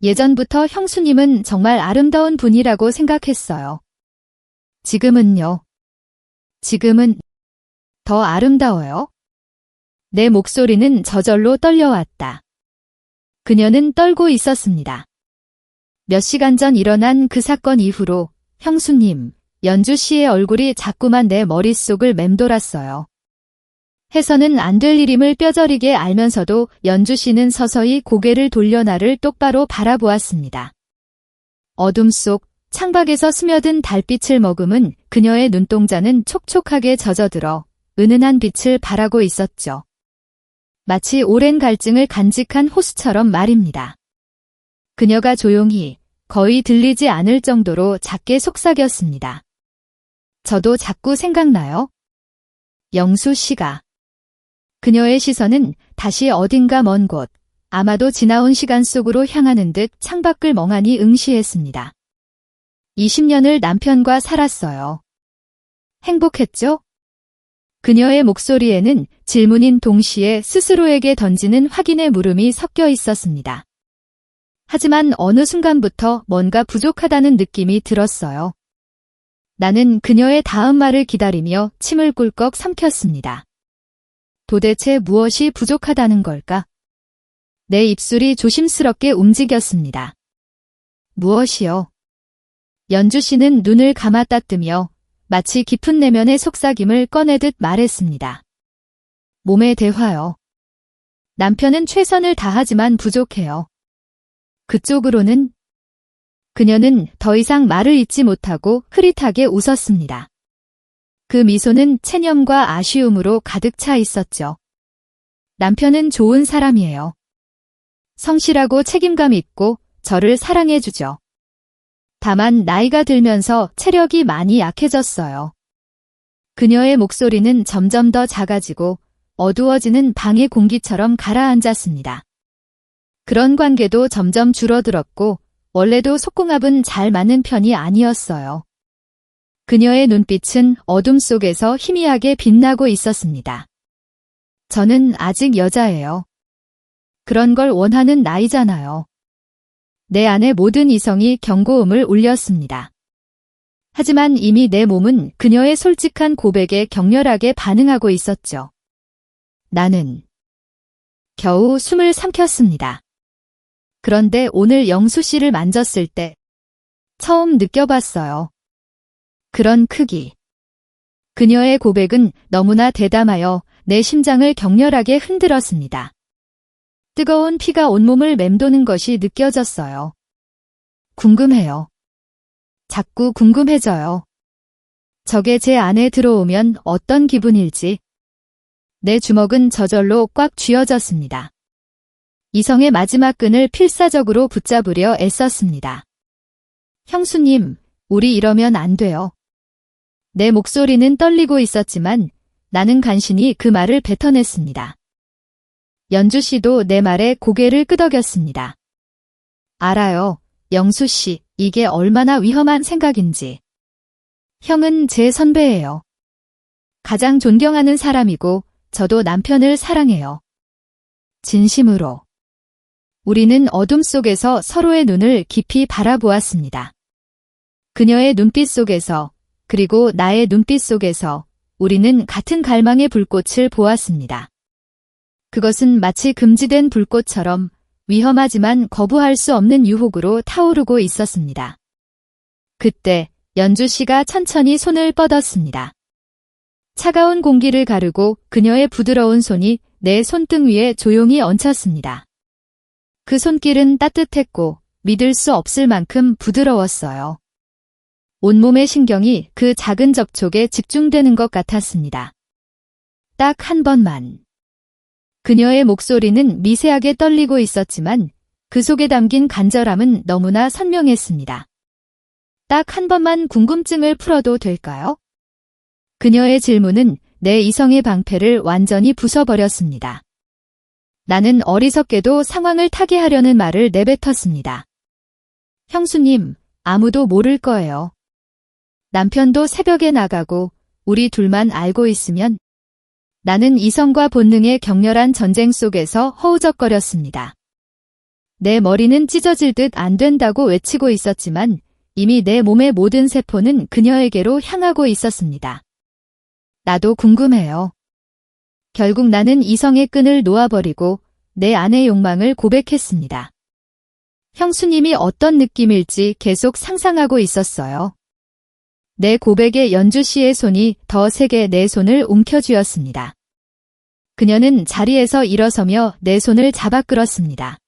예전부터 형수님은 정말 아름다운 분이라고 생각했어요. 지금은요. 지금은 더 아름다워요. 내 목소리는 저절로 떨려왔다. 그녀는 떨고 있었습니다. 몇 시간 전 일어난 그 사건 이후로 형수님, 연주 씨의 얼굴이 자꾸만 내 머릿속을 맴돌았어요. 해서는 안 될 일임을 뼈저리게 알면서도 연주 씨는 서서히 고개를 돌려 나를 똑바로 바라보았습니다. 어둠 속 창밖에서 스며든 달빛을 머금은 그녀의 눈동자는 촉촉하게 젖어들어 은은한 빛을 발하고 있었죠. 마치 오랜 갈증을 간직한 호수처럼 말입니다. 그녀가 조용히 거의 들리지 않을 정도로 작게 속삭였습니다. 저도 자꾸 생각나요. 영수 씨가. 그녀의 시선은 다시 어딘가 먼 곳, 아마도 지나온 시간 속으로 향하는 듯 창밖을 멍하니 응시했습니다. 20년을 남편과 살았어요. 행복했죠? 그녀의 목소리에는 질문인 동시에 스스로에게 던지는 확인의 물음이 섞여 있었습니다. 하지만 어느 순간부터 뭔가 부족하다는 느낌이 들었어요. 나는 그녀의 다음 말을 기다리며 침을 꿀꺽 삼켰습니다. 도대체 무엇이 부족하다는 걸까? 내 입술이 조심스럽게 움직였습니다. 무엇이요? 연주 씨는 눈을 감았다 뜨며 마치 깊은 내면의 속삭임을 꺼내듯 말했습니다. 몸의 대화요. 남편은 최선을 다하지만 부족해요. 그쪽으로는? 그녀는 더 이상 말을 잇지 못하고 흐릿하게 웃었습니다. 그 미소는 체념과 아쉬움으로 가득 차 있었죠. 남편은 좋은 사람이에요. 성실하고 책임감 있고 저를 사랑해주죠. 다만 나이가 들면서 체력이 많이 약해졌어요. 그녀의 목소리는 점점 더 작아지고 어두워지는 방의 공기처럼 가라앉았습니다. 그런 관계도 점점 줄어들었고 원래도 속궁합은 잘 맞는 편이 아니었어요. 그녀의 눈빛은 어둠 속에서 희미하게 빛나고 있었습니다. 저는 아직 여자예요. 그런 걸 원하는 나이잖아요. 내 안의 모든 이성이 경고음을 울렸습니다. 하지만 이미 내 몸은 그녀의 솔직한 고백에 격렬하게 반응하고 있었죠. 나는 겨우 숨을 삼켰습니다. 그런데 오늘 영수 씨를 만졌을 때 처음 느껴봤어요. 그런 크기. 그녀의 고백은 너무나 대담하여 내 심장을 격렬하게 흔들었습니다. 뜨거운 피가 온몸을 맴도는 것이 느껴졌어요. 궁금해요. 자꾸 궁금해져요. 저게 제 안에 들어오면 어떤 기분일지. 내 주먹은 저절로 꽉 쥐어졌습니다. 이성의 마지막 끈을 필사적으로 붙잡으려 애썼습니다. 형수님, 우리 이러면 안 돼요. 내 목소리는 떨리고 있었지만 나는 간신히 그 말을 뱉어냈습니다. 연주 씨도 내 말에 고개를 끄덕였습니다. 알아요, 영수 씨, 이게 얼마나 위험한 생각인지. 형은 제 선배예요. 가장 존경하는 사람이고 저도 남편을 사랑해요. 진심으로. 우리는 어둠 속에서 서로의 눈을 깊이 바라보았습니다. 그녀의 눈빛 속에서 그리고 나의 눈빛 속에서 우리는 같은 갈망의 불꽃을 보았습니다. 그것은 마치 금지된 불꽃처럼 위험하지만 거부할 수 없는 유혹으로 타오르고 있었습니다. 그때 연주 씨가 천천히 손을 뻗었습니다. 차가운 공기를 가르고 그녀의 부드러운 손이 내 손등 위에 조용히 얹혔습니다. 그 손길은 따뜻했고 믿을 수 없을 만큼 부드러웠어요. 온몸의 신경이 그 작은 접촉에 집중되는 것 같았습니다. 딱 한 번만. 그녀의 목소리는 미세하게 떨리고 있었지만 그 속에 담긴 간절함은 너무나 선명했습니다. 딱 한 번만 궁금증을 풀어도 될까요? 그녀의 질문은 내 이성의 방패를 완전히 부숴버렸습니다. 나는 어리석게도 상황을 타게 하려는 말을 내뱉었습니다. 형수님, 아무도 모를 거예요. 남편도 새벽에 나가고 우리 둘만 알고 있으면. 나는 이성과 본능의 격렬한 전쟁 속에서 허우적거렸습니다. 내 머리는 찢어질 듯 안 된다고 외치고 있었지만 이미 내 몸의 모든 세포는 그녀에게로 향하고 있었습니다. 나도 궁금해요. 결국 나는 이성의 끈을 놓아버리고 내 안의 욕망을 고백했습니다. 형수님이 어떤 느낌일지 계속 상상하고 있었어요. 내 고백에 연주 씨의 손이 더 세게 내 손을 움켜쥐었습니다. 그녀는 자리에서 일어서며 내 손을 잡아 끌었습니다.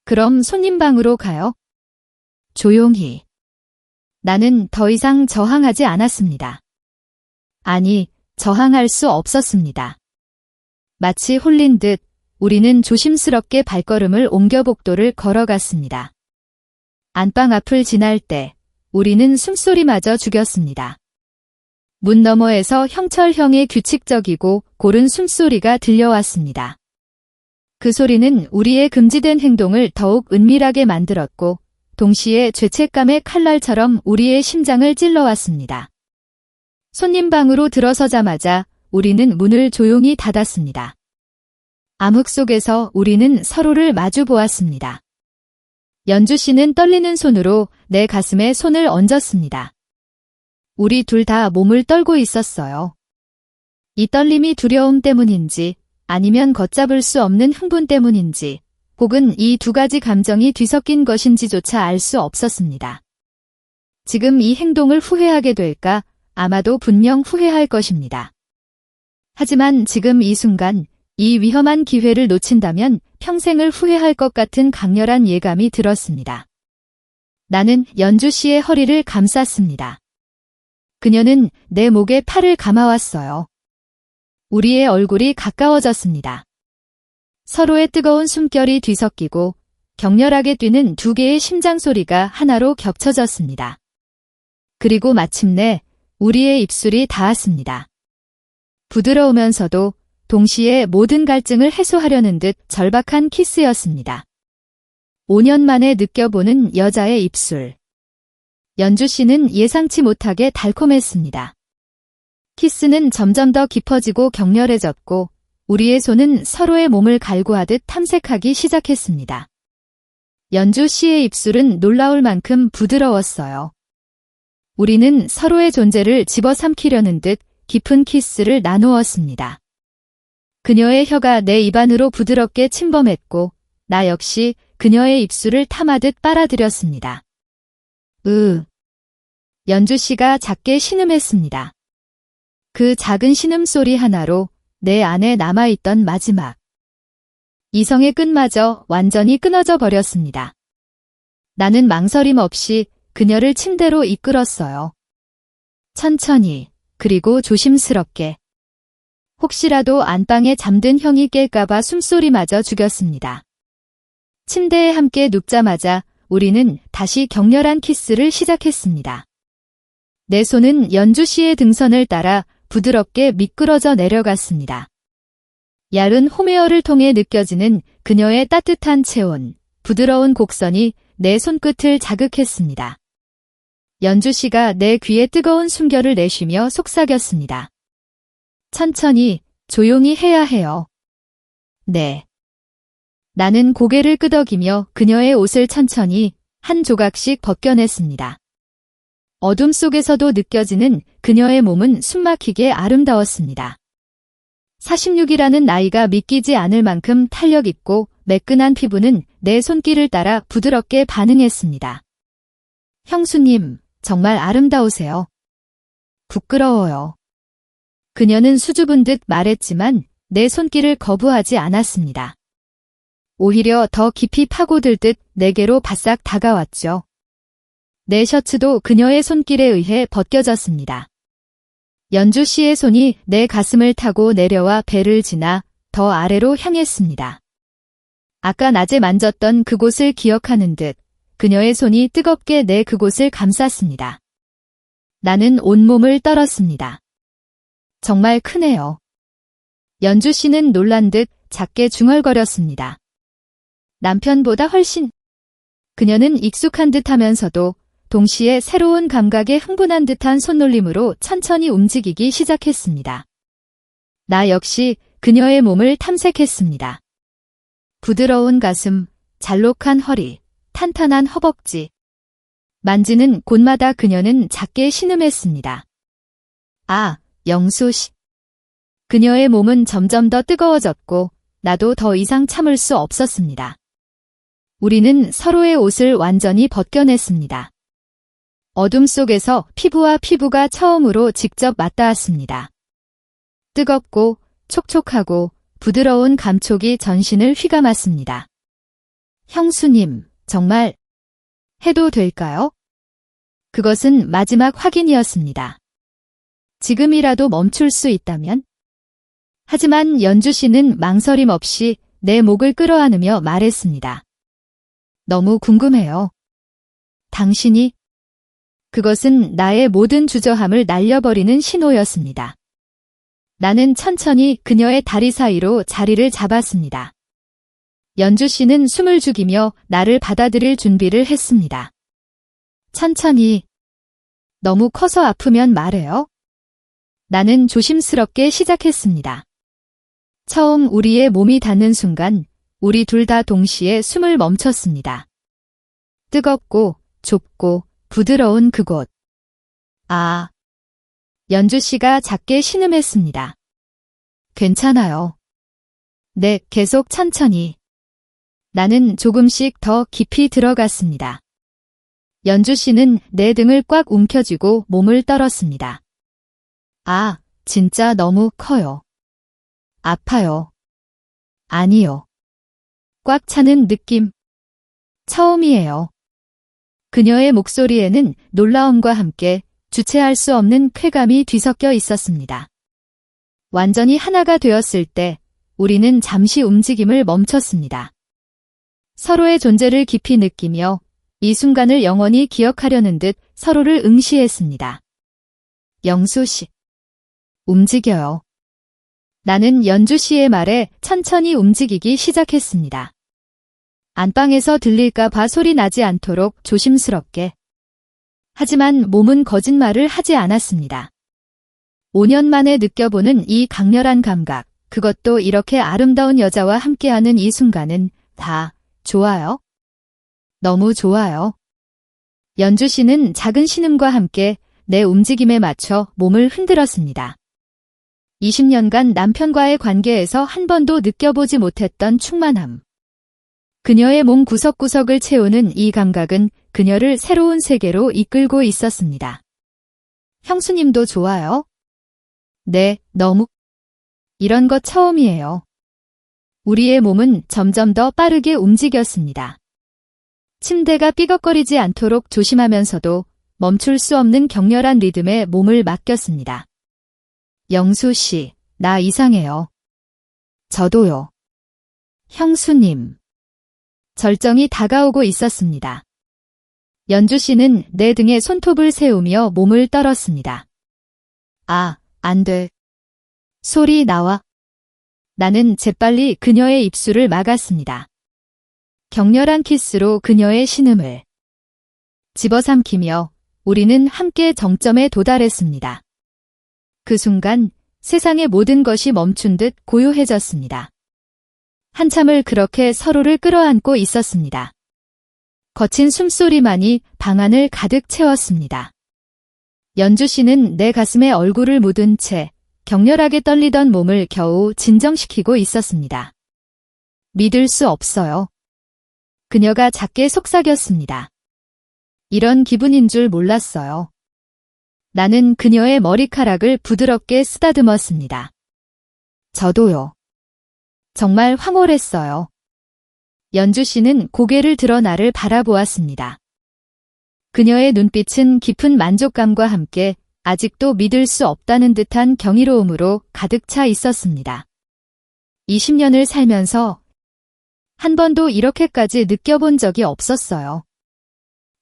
그럼 손님 방으로 가요. 조용히. 나는 더 이상 저항하지 않았습니다. 아니, 저항할 수 없었습니다. 마치 홀린 듯 우리는 조심스럽게 발걸음을 옮겨 복도를 걸어갔습니다. 안방 앞을 지날 때 우리는 숨소리마저 죽였습니다. 문 너머에서 형철 형의 규칙적이고 고른 숨소리가 들려왔습니다. 그 소리는 우리의 금지된 행동을 더욱 은밀하게 만들었고 동시에 죄책감의 칼날처럼 우리의 심장을 찔러왔습니다. 손님 방으로 들어서자마자 우리는 문을 조용히 닫았습니다. 암흑 속에서 우리는 서로를 마주 보았습니다. 연주 씨는 떨리는 손으로 내 가슴에 손을 얹었습니다. 우리 둘 다 몸을 떨고 있었어요. 이 떨림이 두려움 때문인지 아니면 걷잡을 수 없는 흥분 때문인지 혹은 이 두 가지 감정이 뒤섞인 것인지조차 알 수 없었습니다. 지금 이 행동을 후회하게 될까? 아마도 분명 후회할 것입니다. 하지만 지금 이 순간 이 위험한 기회를 놓친다면 평생을 후회할 것 같은 강렬한 예감이 들었습니다. 나는 연주 씨의 허리를 감쌌습니다. 그녀는 내 목에 팔을 감아왔어요. 우리의 얼굴이 가까워졌습니다. 서로의 뜨거운 숨결이 뒤섞이고 격렬하게 뛰는 두 개의 심장 소리가 하나로 겹쳐졌습니다. 그리고 마침내 우리의 입술이 닿았습니다. 부드러우면서도 동시에 모든 갈증을 해소하려는 듯 절박한 키스였습니다. 5년 만에 느껴보는 여자의 입술. 연주 씨는 예상치 못하게 달콤했습니다. 키스는 점점 더 깊어지고 격렬해졌고 우리의 손은 서로의 몸을 갈구하듯 탐색하기 시작했습니다. 연주 씨의 입술은 놀라울 만큼 부드러웠어요. 우리는 서로의 존재를 집어삼키려는 듯 깊은 키스를 나누었습니다. 그녀의 혀가 내 입안으로 부드럽게 침범했고 나 역시 그녀의 입술을 탐하듯 빨아들였습니다. 연주 씨가 작게 신음했습니다. 그 작은 신음소리 하나로 내 안에 남아있던 마지막 이성의 끈마저 완전히 끊어져 버렸습니다. 나는 망설임 없이 그녀를 침대로 이끌었어요. 천천히 그리고 조심스럽게. 혹시라도 안방에 잠든 형이 깰까봐 숨소리마저 죽였습니다. 침대에 함께 눕자마자 우리는 다시 격렬한 키스를 시작했습니다. 내 손은 연주 씨의 등선을 따라 부드럽게 미끄러져 내려갔습니다. 얇은 홈웨어를 통해 느껴지는 그녀의 따뜻한 체온, 부드러운 곡선이 내 손끝을 자극했습니다. 연주 씨가 내 귀에 뜨거운 숨결을 내쉬며 속삭였습니다. 천천히, 조용히 해야 해요. 네. 나는 고개를 끄덕이며 그녀의 옷을 천천히 한 조각씩 벗겨냈습니다. 어둠 속에서도 느껴지는 그녀의 몸은 숨막히게 아름다웠습니다. 46이라는 나이가 믿기지 않을 만큼 탄력 있고 매끈한 피부는 내 손길을 따라 부드럽게 반응했습니다. 형수님, 정말 아름다우세요. 부끄러워요. 그녀는 수줍은 듯 말했지만 내 손길을 거부하지 않았습니다. 오히려 더 깊이 파고들듯 내게로 바싹 다가왔죠. 내 셔츠도 그녀의 손길에 의해 벗겨졌습니다. 연주 씨의 손이 내 가슴을 타고 내려와 배를 지나 더 아래로 향했습니다. 아까 낮에 만졌던 그곳을 기억하는 듯 그녀의 손이 뜨겁게 내 그곳을 감쌌습니다. 나는 온몸을 떨었습니다. 정말 크네요. 연주 씨는 놀란 듯 작게 중얼거렸습니다. 남편보다 훨씬. 그녀는 익숙한 듯 하면서도 동시에 새로운 감각에 흥분한 듯한 손놀림으로 천천히 움직이기 시작했습니다. 나 역시 그녀의 몸을 탐색했습니다. 부드러운 가슴, 잘록한 허리, 탄탄한 허벅지. 만지는 곳마다 그녀는 작게 신음했습니다. 아, 영수 씨. 그녀의 몸은 점점 더 뜨거워졌고 나도 더 이상 참을 수 없었습니다. 우리는 서로의 옷을 완전히 벗겨냈습니다. 어둠 속에서 피부와 피부가 처음으로 직접 맞닿았습니다. 뜨겁고 촉촉하고 부드러운 감촉이 전신을 휘감았습니다. 형수님, 정말 해도 될까요? 그것은 마지막 확인이었습니다. 지금이라도 멈출 수 있다면? 하지만 연주 씨는 망설임 없이 내 목을 끌어안으며 말했습니다. 너무 궁금해요. 당신이? 그것은 나의 모든 주저함을 날려버리는 신호였습니다. 나는 천천히 그녀의 다리 사이로 자리를 잡았습니다. 연주 씨는 숨을 죽이며 나를 받아들일 준비를 했습니다. 천천히. 너무 커서 아프면 말해요. 나는 조심스럽게 시작했습니다. 처음 우리의 몸이 닿는 순간 우리 둘 다 동시에 숨을 멈췄습니다. 뜨겁고 좁고 부드러운 그곳. 아. 연주 씨가 작게 신음했습니다. 괜찮아요. 네, 계속 천천히. 나는 조금씩 더 깊이 들어갔습니다. 연주 씨는 내 등을 꽉 움켜쥐고 몸을 떨었습니다. 아, 진짜 너무 커요. 아파요. 아니요. 꽉 차는 느낌. 처음이에요. 그녀의 목소리에는 놀라움과 함께 주체할 수 없는 쾌감이 뒤섞여 있었습니다. 완전히 하나가 되었을 때 우리는 잠시 움직임을 멈췄습니다. 서로의 존재를 깊이 느끼며 이 순간을 영원히 기억하려는 듯 서로를 응시했습니다. 영수 씨. 움직여요. 나는 연주 씨의 말에 천천히 움직이기 시작했습니다. 안방에서 들릴까 봐 소리 나지 않도록 조심스럽게. 하지만 몸은 거짓말을 하지 않았습니다. 5년 만에 느껴보는 이 강렬한 감각, 그것도 이렇게 아름다운 여자와 함께하는 이 순간은 다 좋아요. 너무 좋아요. 연주 씨는 작은 신음과 함께 내 움직임에 맞춰 몸을 흔들었습니다. 20년간 남편과의 관계에서 한 번도 느껴보지 못했던 충만함. 그녀의 몸 구석구석을 채우는 이 감각은 그녀를 새로운 세계로 이끌고 있었습니다. 형수님도 좋아요? 네, 너무. 이런 것 처음이에요. 우리의 몸은 점점 더 빠르게 움직였습니다. 침대가 삐걱거리지 않도록 조심하면서도 멈출 수 없는 격렬한 리듬에 몸을 맡겼습니다. 영수 씨, 나 이상해요. 저도요. 형수님. 절정이 다가오고 있었습니다. 연주 씨는 내 등에 손톱을 세우며 몸을 떨었습니다. 아, 안 돼. 소리 나와. 나는 재빨리 그녀의 입술을 막았습니다. 격렬한 키스로 그녀의 신음을 집어삼키며 우리는 함께 정점에 도달했습니다. 그 순간 세상의 모든 것이 멈춘 듯 고요해졌습니다. 한참을 그렇게 서로를 끌어안고 있었습니다. 거친 숨소리만이 방 안을 가득 채웠습니다. 연주 씨는 내 가슴에 얼굴을 묻은 채 격렬하게 떨리던 몸을 겨우 진정시키고 있었습니다. 믿을 수 없어요. 그녀가 작게 속삭였습니다. 이런 기분인 줄 몰랐어요. 나는 그녀의 머리카락을 부드럽게 쓰다듬었습니다. 저도요. 정말 황홀했어요. 연주 씨는 고개를 들어 나를 바라보았습니다. 그녀의 눈빛은 깊은 만족감과 함께 아직도 믿을 수 없다는 듯한 경이로움으로 가득 차 있었습니다. 20년을 살면서 한 번도 이렇게까지 느껴본 적이 없었어요.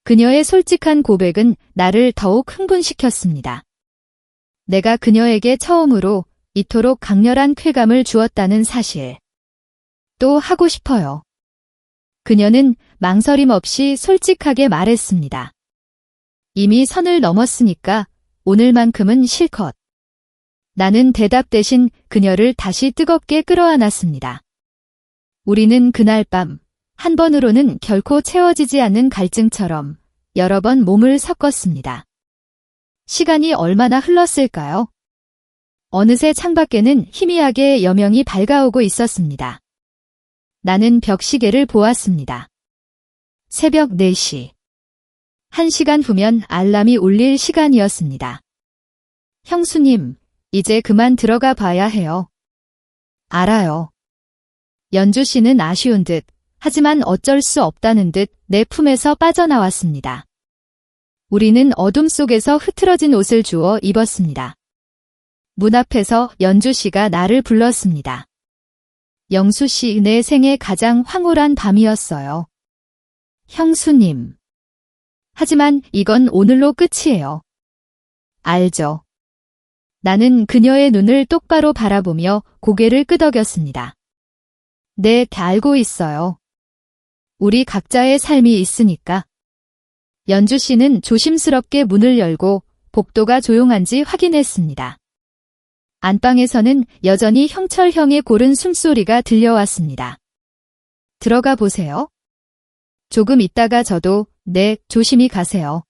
그녀의 솔직한 고백은 나를 더욱 흥분시켰습니다. 내가 그녀에게 처음으로 이토록 강렬한 쾌감을 주었다는 사실. 또 하고 싶어요. 그녀는 망설임 없이 솔직하게 말했습니다. 이미 선을 넘었으니까 오늘만큼은 실컷. 나는 대답 대신 그녀를 다시 뜨겁게 끌어안았습니다. 우리는 그날 밤 한 번으로는 결코 채워지지 않는 갈증처럼 여러 번 몸을 섞었습니다. 시간이 얼마나 흘렀을까요? 어느새 창밖에는 희미하게 여명이 밝아오고 있었습니다. 나는 벽시계를 보았습니다. 새벽 4시. 1시간 후면 알람이 울릴 시간이었습니다. 형수님, 이제 그만 들어가 봐야 해요. 알아요. 연주 씨는 아쉬운 듯, 하지만 어쩔 수 없다는 듯 내 품에서 빠져나왔습니다. 우리는 어둠 속에서 흐트러진 옷을 주워 입었습니다. 문 앞에서 연주 씨가 나를 불렀습니다. 영수 씨, 내 생애 가장 황홀한 밤이었어요. 형수님. 하지만 이건 오늘로 끝이에요. 알죠. 나는 그녀의 눈을 똑바로 바라보며 고개를 끄덕였습니다. 네, 알고 있어요. 우리 각자의 삶이 있으니까. 연주 씨는 조심스럽게 문을 열고 복도가 조용한지 확인했습니다. 안방에서는 여전히 형철 형의 고른 숨소리가 들려왔습니다. 들어가 보세요. 조금 있다가 저도, 네, 조심히 가세요.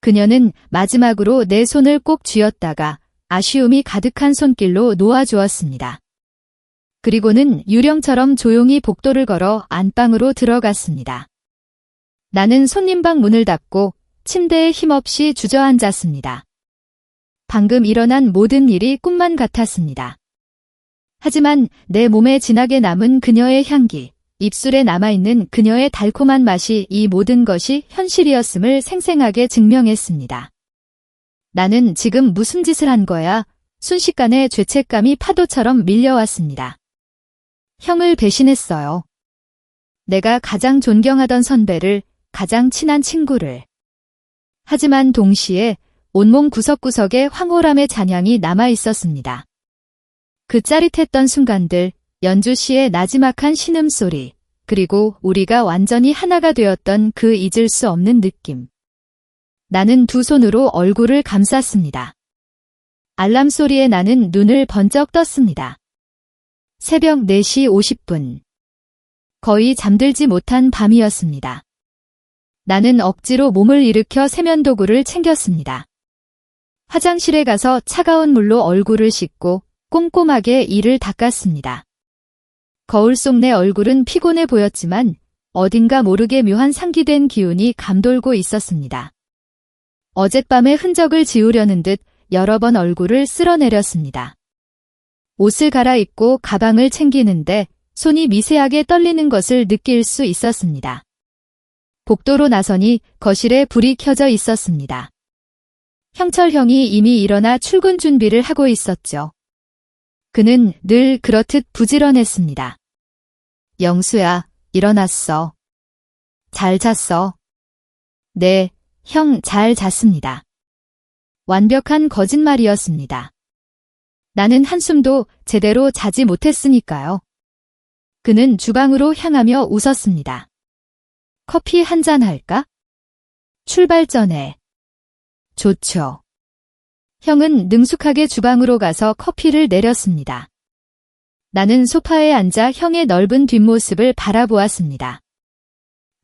그녀는 마지막으로 내 손을 꼭 쥐었다가 아쉬움이 가득한 손길로 놓아주었습니다. 그리고는 유령처럼 조용히 복도를 걸어 안방으로 들어갔습니다. 나는 손님방 문을 닫고 침대에 힘없이 주저앉았습니다. 방금 일어난 모든 일이 꿈만 같았습니다. 하지만 내 몸에 진하게 남은 그녀의 향기, 입술에 남아있는 그녀의 달콤한 맛이 이 모든 것이 현실이었음을 생생하게 증명했습니다. 나는 지금 무슨 짓을 한 거야? 순식간에 죄책감이 파도처럼 밀려왔습니다. 형을 배신했어요. 내가 가장 존경하던 선배를, 가장 친한 친구를. 하지만 동시에 온몸 구석구석에 황홀함의 잔향이 남아있었습니다. 그 짜릿했던 순간들, 연주 씨의 나지막한 신음소리, 그리고 우리가 완전히 하나가 되었던 그 잊을 수 없는 느낌. 나는 두 손으로 얼굴을 감쌌습니다. 알람 소리에 나는 눈을 번쩍 떴습니다. 새벽 4시 50분. 거의 잠들지 못한 밤이었습니다. 나는 억지로 몸을 일으켜 세면도구를 챙겼습니다. 화장실에 가서 차가운 물로 얼굴을 씻고 꼼꼼하게 이를 닦았습니다. 거울 속 내 얼굴은 피곤해 보였지만 어딘가 모르게 묘한 상기된 기운이 감돌고 있었습니다. 어젯밤의 흔적을 지우려는 듯 여러 번 얼굴을 쓸어내렸습니다. 옷을 갈아입고 가방을 챙기는데 손이 미세하게 떨리는 것을 느낄 수 있었습니다. 복도로 나서니 거실에 불이 켜져 있었습니다. 형철 형이 이미 일어나 출근 준비를 하고 있었죠. 그는 늘 그렇듯 부지런했습니다. 영수야, 일어났어. 잘 잤어. 네, 형 잘 잤습니다. 완벽한 거짓말이었습니다. 나는 한숨도 제대로 자지 못했으니까요. 그는 주방으로 향하며 웃었습니다. 커피 한잔 할까? 출발 전에. 좋죠. 형은 능숙하게 주방으로 가서 커피를 내렸습니다. 나는 소파에 앉아 형의 넓은 뒷모습을 바라보았습니다.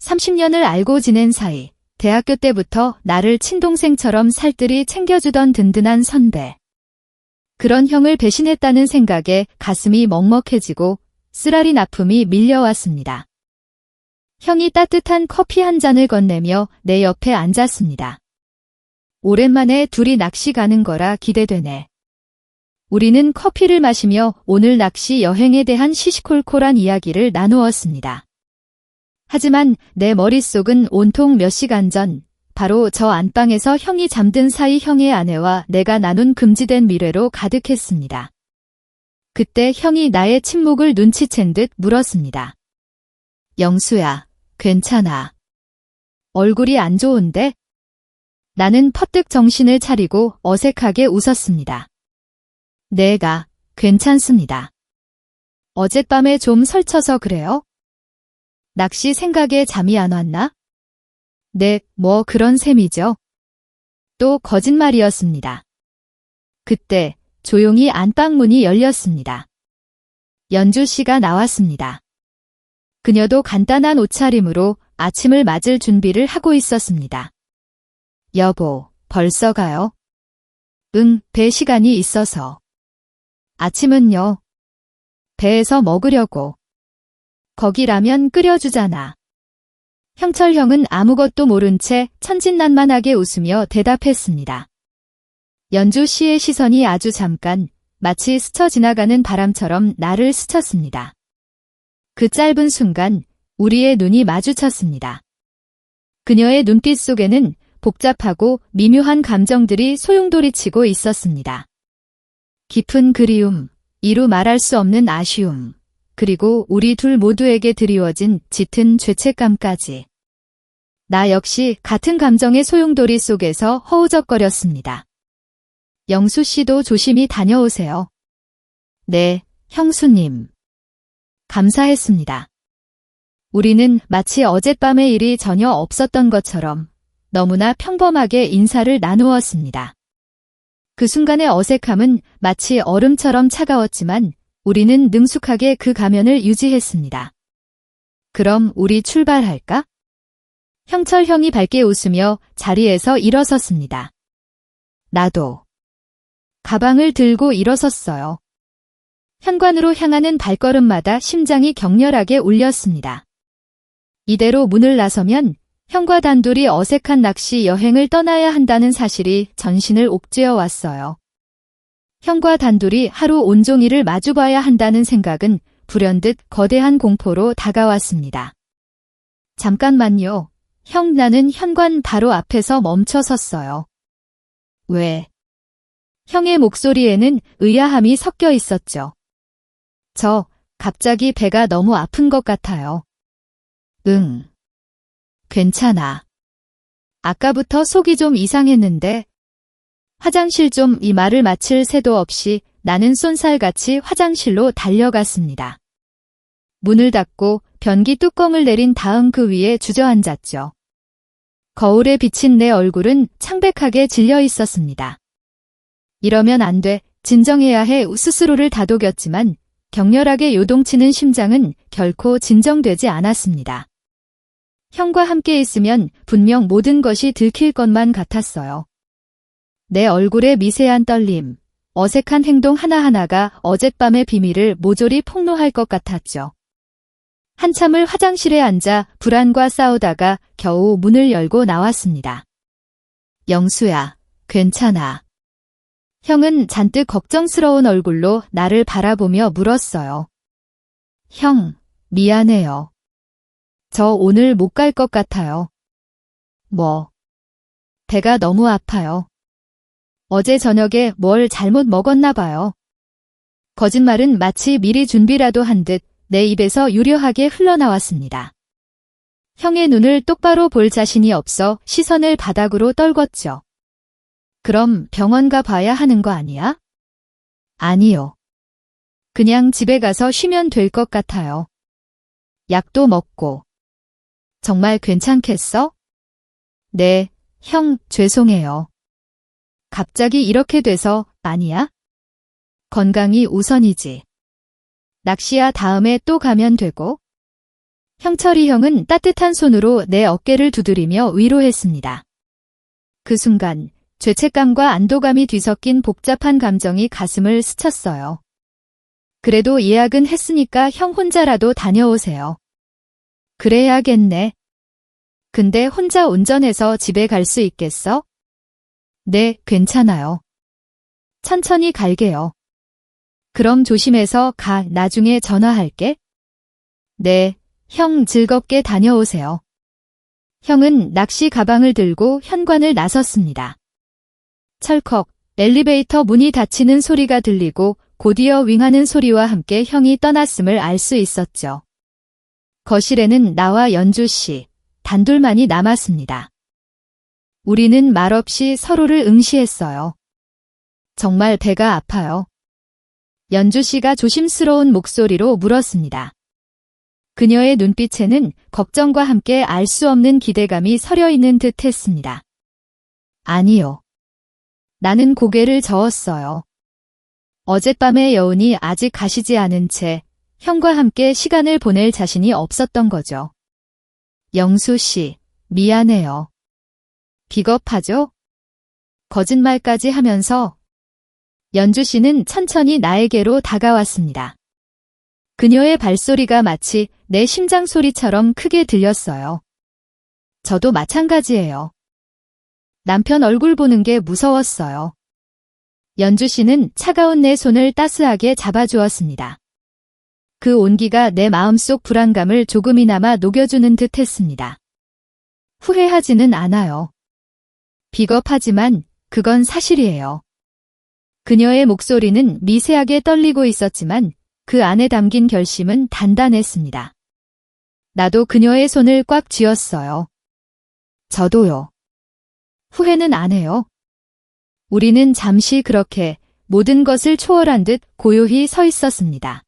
30년을 알고 지낸 사이, 대학교 때부터 나를 친동생처럼 살뜰히 챙겨주던 든든한 선배. 그런 형을 배신했다는 생각에 가슴이 먹먹해지고 쓰라린 아픔이 밀려왔습니다. 형이 따뜻한 커피 한 잔을 건네며 내 옆에 앉았습니다. 오랜만에 둘이 낚시 가는 거라 기대되네. 우리는 커피를 마시며 오늘 낚시 여행에 대한 시시콜콜한 이야기를 나누었습니다. 하지만 내 머릿속은 온통 몇 시간 전, 바로 저 안방에서 형이 잠든 사이 형의 아내와 내가 나눈 금지된 미래로 가득했습니다. 그때 형이 나의 침묵을 눈치챈 듯 물었습니다. 영수야, 괜찮아. 얼굴이 안 좋은데? 나는 퍼뜩 정신을 차리고 어색하게 웃었습니다. 내가 괜찮습니다. 어젯밤에 좀 설쳐서 그래요? 낚시 생각에 잠이 안 왔나? 네, 뭐 그런 셈이죠. 또 거짓말이었습니다. 그때 조용히 안방 문이 열렸습니다. 연주 씨가 나왔습니다. 그녀도 간단한 옷차림으로 아침을 맞을 준비를 하고 있었습니다. 여보, 벌써 가요? 응, 배 시간이 있어서. 아침은요? 배에서 먹으려고. 거기 라면 끓여주잖아. 형철 형은 아무것도 모른 채 천진난만하게 웃으며 대답했습니다. 연주 씨의 시선이 아주 잠깐, 마치 스쳐 지나가는 바람처럼 나를 스쳤습니다. 그 짧은 순간 우리의 눈이 마주쳤습니다. 그녀의 눈빛 속에는 복잡하고 미묘한 감정들이 소용돌이치고 있었습니다. 깊은 그리움, 이루 말할 수 없는 아쉬움, 그리고 우리 둘 모두에게 드리워진 짙은 죄책감까지. 나 역시 같은 감정의 소용돌이 속에서 허우적거렸습니다. 영수 씨도 조심히 다녀오세요. 네, 형수님. 감사했습니다. 우리는 마치 어젯밤의 일이 전혀 없었던 것처럼 너무나 평범하게 인사를 나누었습니다. 그 순간의 어색함은 마치 얼음처럼 차가웠지만 우리는 능숙하게 그 가면을 유지했습니다. 그럼 우리 출발할까? 형철 형이 밝게 웃으며 자리에서 일어섰습니다. 나도. 가방을 들고 일어섰어요. 현관으로 향하는 발걸음마다 심장이 격렬하게 울렸습니다. 이대로 문을 나서면 형과 단둘이 어색한 낚시 여행을 떠나야 한다는 사실이 전신을 옥죄어 왔어요. 형과 단둘이 하루 온종일을 마주봐야 한다는 생각은 불현듯 거대한 공포로 다가왔습니다. 잠깐만요. 형, 나는 현관 바로 앞에서 멈춰 섰어요. 왜? 형의 목소리에는 의아함이 섞여 있었죠. 저, 갑자기 배가 너무 아픈 것 같아요. 응. 괜찮아. 아까부터 속이 좀 이상했는데. 화장실 좀. 이 말을 마칠 새도 없이 나는 쏜살같이 화장실로 달려갔습니다. 문을 닫고 변기 뚜껑을 내린 다음 그 위에 주저앉았죠. 거울에 비친 내 얼굴은 창백하게 질려 있었습니다. 이러면 안 돼. 진정해야 해. 스스로를 다독였지만 격렬하게 요동치는 심장은 결코 진정되지 않았습니다. 형과 함께 있으면 분명 모든 것이 들킬 것만 같았어요. 내 얼굴의 미세한 떨림, 어색한 행동 하나하나가 어젯밤의 비밀을 모조리 폭로할 것 같았죠. 한참을 화장실에 앉아 불안과 싸우다가 겨우 문을 열고 나왔습니다. 영수야, 괜찮아. 형은 잔뜩 걱정스러운 얼굴로 나를 바라보며 물었어요. 형, 미안해요. 저 오늘 못 갈 것 같아요. 뭐? 배가 너무 아파요. 어제 저녁에 뭘 잘못 먹었나 봐요. 거짓말은 마치 미리 준비라도 한 듯 내 입에서 유려하게 흘러나왔습니다. 형의 눈을 똑바로 볼 자신이 없어 시선을 바닥으로 떨궜죠. 그럼 병원 가 봐야 하는 거 아니야? 아니요. 그냥 집에 가서 쉬면 될 것 같아요. 약도 먹고. 정말 괜찮겠어? 네, 형, 죄송해요. 갑자기 이렇게 돼서. 아니야? 건강이 우선이지. 낚시야 다음에 또 가면 되고. 형철이 형은 따뜻한 손으로 내 어깨를 두드리며 위로했습니다. 그 순간 죄책감과 안도감이 뒤섞인 복잡한 감정이 가슴을 스쳤어요. 그래도 예약은 했으니까 형 혼자라도 다녀오세요. 그래야겠네. 근데 혼자 운전해서 집에 갈 수 있겠어? 네, 괜찮아요. 천천히 갈게요. 그럼 조심해서 가. 나중에 전화할게. 네, 형 즐겁게 다녀오세요. 형은 낚시 가방을 들고 현관을 나섰습니다. 철컥, 엘리베이터 문이 닫히는 소리가 들리고 곧이어 윙하는 소리와 함께 형이 떠났음을 알 수 있었죠. 거실에는 나와 연주 씨, 단둘만이 남았습니다. 우리는 말없이 서로를 응시했어요. 정말 배가 아파요. 연주 씨가 조심스러운 목소리로 물었습니다. 그녀의 눈빛에는 걱정과 함께 알 수 없는 기대감이 서려 있는 듯 했습니다. 아니요. 나는 고개를 저었어요. 어젯밤의 여운이 아직 가시지 않은 채 형과 함께 시간을 보낼 자신이 없었던 거죠. 영수 씨, 미안해요. 비겁하죠? 거짓말까지 하면서 연주 씨는 천천히 나에게로 다가왔습니다. 그녀의 발소리가 마치 내 심장 소리처럼 크게 들렸어요. 저도 마찬가지예요. 남편 얼굴 보는 게 무서웠어요. 연주 씨는 차가운 내 손을 따스하게 잡아주었습니다. 그 온기가 내 마음속 불안감을 조금이나마 녹여주는 듯 했습니다. 후회하지는 않아요. 비겁하지만 그건 사실이에요. 그녀의 목소리는 미세하게 떨리고 있었지만 그 안에 담긴 결심은 단단했습니다. 나도 그녀의 손을 꽉 쥐었어요. 저도요. 후회는 안 해요. 우리는 잠시 그렇게 모든 것을 초월한 듯 고요히 서 있었습니다.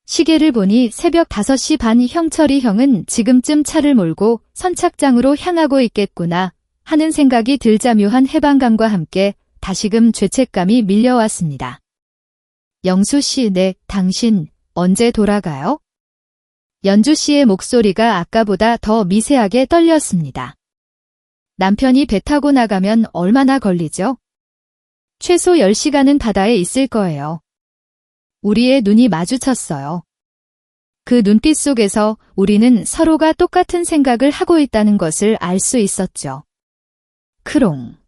시계를 보니 새벽 5시 반. 형철이 형은 지금쯤 차를 몰고 선착장으로 향하고 있겠구나 하는 생각이 들자 묘한 해방감과 함께 다시금 죄책감이 밀려왔습니다. 영수 씨, 네, 당신 언제 돌아가요? 연주 씨의 목소리가 아까보다 더 미세하게 떨렸습니다. 남편이 배 타고 나가면 얼마나 걸리죠? 최소 10시간은 바다에 있을 거예요. 우리의 눈이 마주쳤어요. 그 눈빛 속에서 우리는 서로가 똑같은 생각을 하고 있다는 것을 알 수 있었죠. 크롱.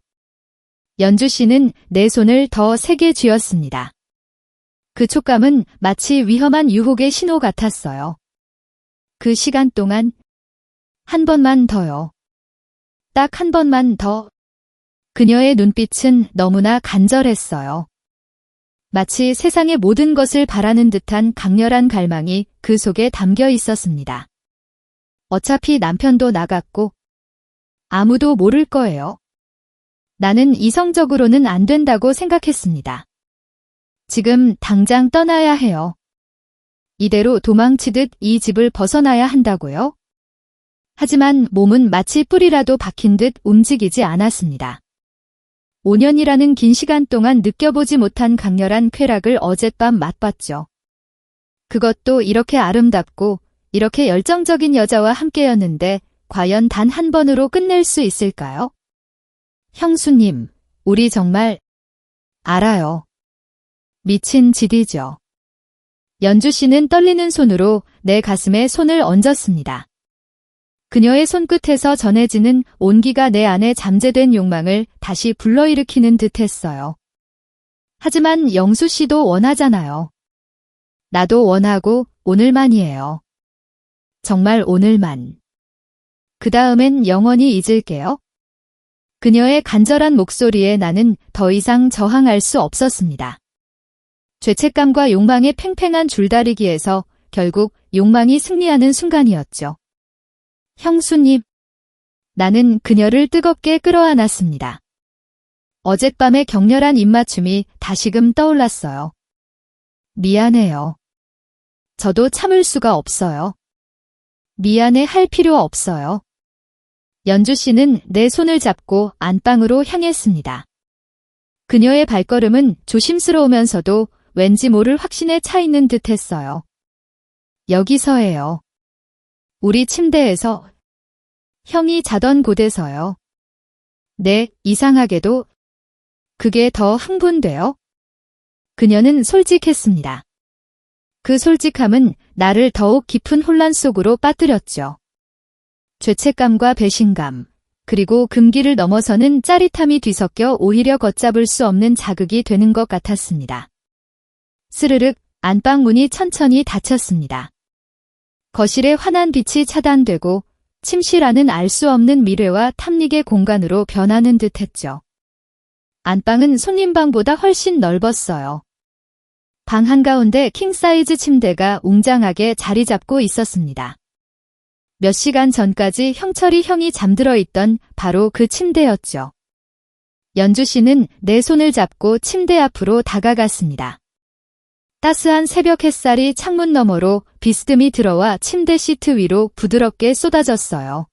연주 씨는 내 손을 더 세게 쥐었습니다. 그 촉감은 마치 위험한 유혹의 신호 같았어요. 그 시간 동안 한 번만 더요. 딱 한 번만 더. 그녀의 눈빛은 너무나 간절했어요. 마치 세상의 모든 것을 바라는 듯한 강렬한 갈망이 그 속에 담겨 있었습니다. 어차피 남편도 나갔고 아무도 모를 거예요. 나는 이성적으로는 안 된다고 생각했습니다. 지금 당장 떠나야 해요. 이대로 도망치듯 이 집을 벗어나야 한다고요? 하지만 몸은 마치 뿔이라도 박힌 듯 움직이지 않았습니다. 5년이라는 긴 시간 동안 느껴보지 못한 강렬한 쾌락을 어젯밤 맛봤죠. 그것도 이렇게 아름답고 이렇게 열정적인 여자와 함께였는데 과연 단 한 번으로 끝낼 수 있을까요? 형수님, 우리 정말 알아요. 미친 짓이죠. 연주 씨는 떨리는 손으로 내 가슴에 손을 얹었습니다. 그녀의 손끝에서 전해지는 온기가 내 안에 잠재된 욕망을 다시 불러일으키는 듯했어요. 하지만 영수 씨도 원하잖아요. 나도 원하고 오늘만이에요. 정말 오늘만. 그 다음엔 영원히 잊을게요. 그녀의 간절한 목소리에 나는 더 이상 저항할 수 없었습니다. 죄책감과 욕망의 팽팽한 줄다리기에서 결국 욕망이 승리하는 순간이었죠. 형수님. 나는 그녀를 뜨겁게 끌어안았습니다. 어젯밤의 격렬한 입맞춤이 다시금 떠올랐어요. 미안해요. 저도 참을 수가 없어요. 미안해 할 필요 없어요. 연주 씨는 내 손을 잡고 안방으로 향했습니다. 그녀의 발걸음은 조심스러우면서도 왠지 모를 확신에 차 있는 듯했어요. 여기서예요. 우리 침대에서. 형이 자던 곳에서요. 네, 이상하게도 그게 더 흥분돼요. 그녀는 솔직했습니다. 그 솔직함은 나를 더욱 깊은 혼란 속으로 빠뜨렸죠. 죄책감과 배신감, 그리고 금기를 넘어서는 짜릿함이 뒤섞여 오히려 걷잡을 수 없는 자극이 되는 것 같았습니다. 스르륵 안방 문이 천천히 닫혔습니다. 거실의 환한 빛이 차단되고 침실 안은 알 수 없는 미래와 탐닉의 공간으로 변하는 듯했죠. 안방은 손님방보다 훨씬 넓었어요. 방 한가운데 킹사이즈 침대가 웅장하게 자리 잡고 있었습니다. 몇 시간 전까지 형철이 형이 잠들어 있던 바로 그 침대였죠. 연주 씨는 내 손을 잡고 침대 앞으로 다가갔습니다. 따스한 새벽 햇살이 창문 너머로 비스듬히 들어와 침대 시트 위로 부드럽게 쏟아졌어요.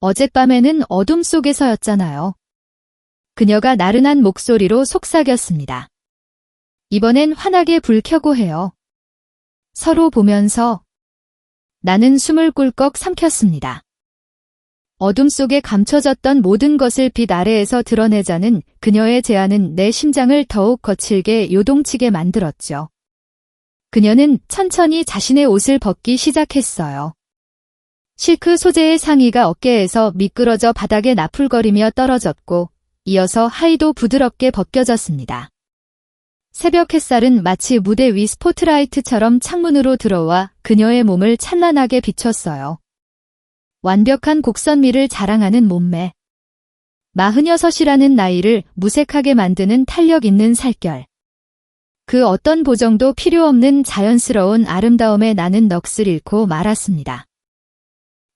어젯밤에는 어둠 속에서였잖아요. 그녀가 나른한 목소리로 속삭였습니다. 이번엔 환하게 불 켜고 해요. 서로 보면서 나는 숨을 꿀꺽 삼켰습니다. 어둠 속에 감춰졌던 모든 것을 빛 아래에서 드러내자는 그녀의 제안은 내 심장을 더욱 거칠게 요동치게 만들었죠. 그녀는 천천히 자신의 옷을 벗기 시작했어요. 실크 소재의 상의가 어깨에서 미끄러져 바닥에 나풀거리며 떨어졌고 이어서 하의도 부드럽게 벗겨졌습니다. 새벽 햇살은 마치 무대 위 스포트라이트처럼 창문으로 들어와 그녀의 몸을 찬란하게 비췄어요. 완벽한 곡선미를 자랑하는 몸매. 46이라는 나이를 무색하게 만드는 탄력 있는 살결. 그 어떤 보정도 필요 없는 자연스러운 아름다움에 나는 넋을 잃고 말았습니다.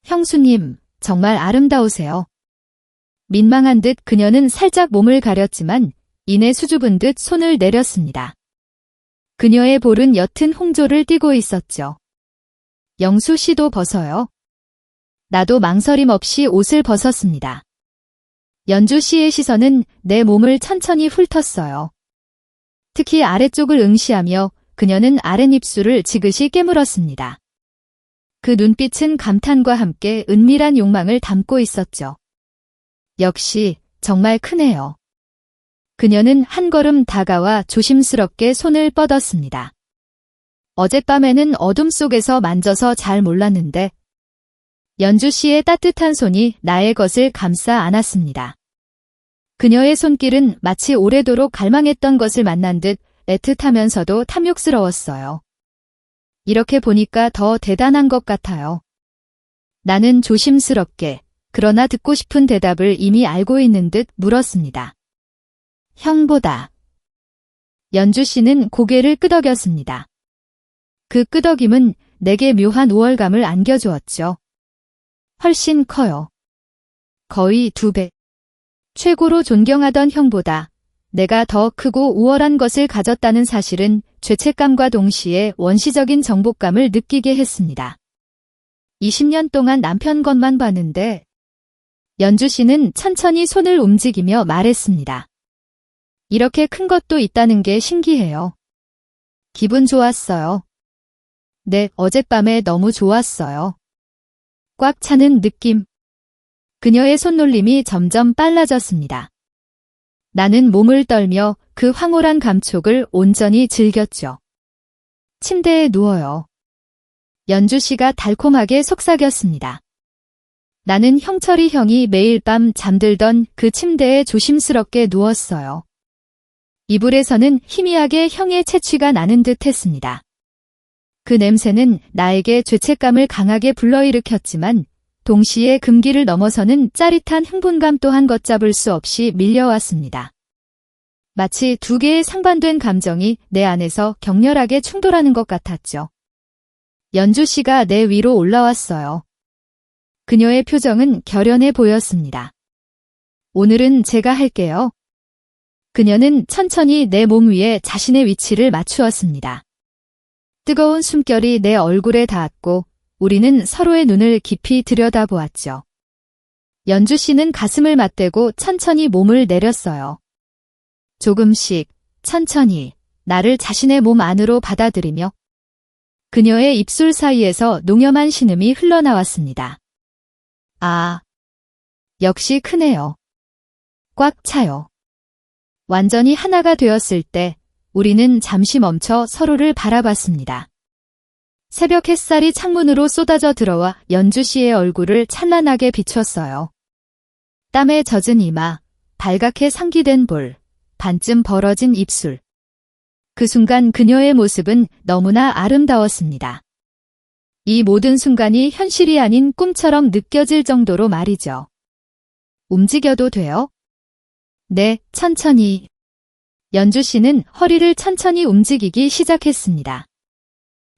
형수님, 정말 아름다우세요. 민망한 듯 그녀는 살짝 몸을 가렸지만 이내 수줍은 듯 손을 내렸습니다. 그녀의 볼은 옅은 홍조를 띠고 있었죠. 영수 씨도 벗어요. 나도 망설임 없이 옷을 벗었습니다. 연주 씨의 시선은 내 몸을 천천히 훑었어요. 특히 아래쪽을 응시하며 그녀는 아랫입술을 지그시 깨물었습니다. 그 눈빛은 감탄과 함께 은밀한 욕망을 담고 있었죠. 역시 정말 크네요. 그녀는 한 걸음 다가와 조심스럽게 손을 뻗었습니다. 어젯밤에는 어둠 속에서 만져서 잘 몰랐는데 연주 씨의 따뜻한 손이 나의 것을 감싸 안았습니다. 그녀의 손길은 마치 오래도록 갈망했던 것을 만난 듯 애틋하면서도 탐욕스러웠어요. 이렇게 보니까 더 대단한 것 같아요. 나는 조심스럽게 그러나 듣고 싶은 대답을 이미 알고 있는 듯 물었습니다. 형보다. 연주 씨는 고개를 끄덕였습니다. 그 끄덕임은 내게 묘한 우월감을 안겨주었죠. 훨씬 커요. 거의 2배. 최고로 존경하던 형보다 내가 더 크고 우월한 것을 가졌다는 사실은 죄책감과 동시에 원시적인 정복감을 느끼게 했습니다. 20년 동안 남편 것만 봤는데 연주 씨는 천천히 손을 움직이며 말했습니다. 이렇게 큰 것도 있다는 게 신기해요. 기분 좋았어요. 네, 어젯밤에 너무 좋았어요. 꽉 차는 느낌. 그녀의 손놀림이 점점 빨라졌습니다. 나는 몸을 떨며 그 황홀한 감촉을 온전히 즐겼죠. 침대에 누워요. 연주 씨가 달콤하게 속삭였습니다. 나는 형철이 형이 매일 밤 잠들던 그 침대에 조심스럽게 누웠어요. 이불에서는 희미하게 형의 채취가 나는 듯 했습니다. 그 냄새는 나에게 죄책감을 강하게 불러일으켰지만 동시에 금기를 넘어서는 짜릿한 흥분감 또한 걷잡을 수 없이 밀려왔습니다. 마치 2개의 상반된 감정이 내 안에서 격렬하게 충돌하는 것 같았죠. 연주 씨가 내 위로 올라왔어요. 그녀의 표정은 결연해 보였습니다. 오늘은 제가 할게요. 그녀는 천천히 내 몸 위에 자신의 위치를 맞추었습니다. 뜨거운 숨결이 내 얼굴에 닿았고 우리는 서로의 눈을 깊이 들여다보았죠. 연주 씨는 가슴을 맞대고 천천히 몸을 내렸어요. 조금씩, 천천히, 나를 자신의 몸 안으로 받아들이며 그녀의 입술 사이에서 농염한 신음이 흘러나왔습니다. 아, 역시 크네요. 꽉 차요. 완전히 하나가 되었을 때 우리는 잠시 멈춰 서로를 바라봤습니다. 새벽 햇살이 창문으로 쏟아져 들어와 연주 씨의 얼굴을 찬란하게 비췄어요. 땀에 젖은 이마, 발갛게 상기된 볼, 반쯤 벌어진 입술. 그 순간 그녀의 모습은 너무나 아름다웠습니다. 이 모든 순간이 현실이 아닌 꿈처럼 느껴질 정도로 말이죠. 움직여도 돼요? 네, 천천히. 연주 씨는 허리를 천천히 움직이기 시작했습니다.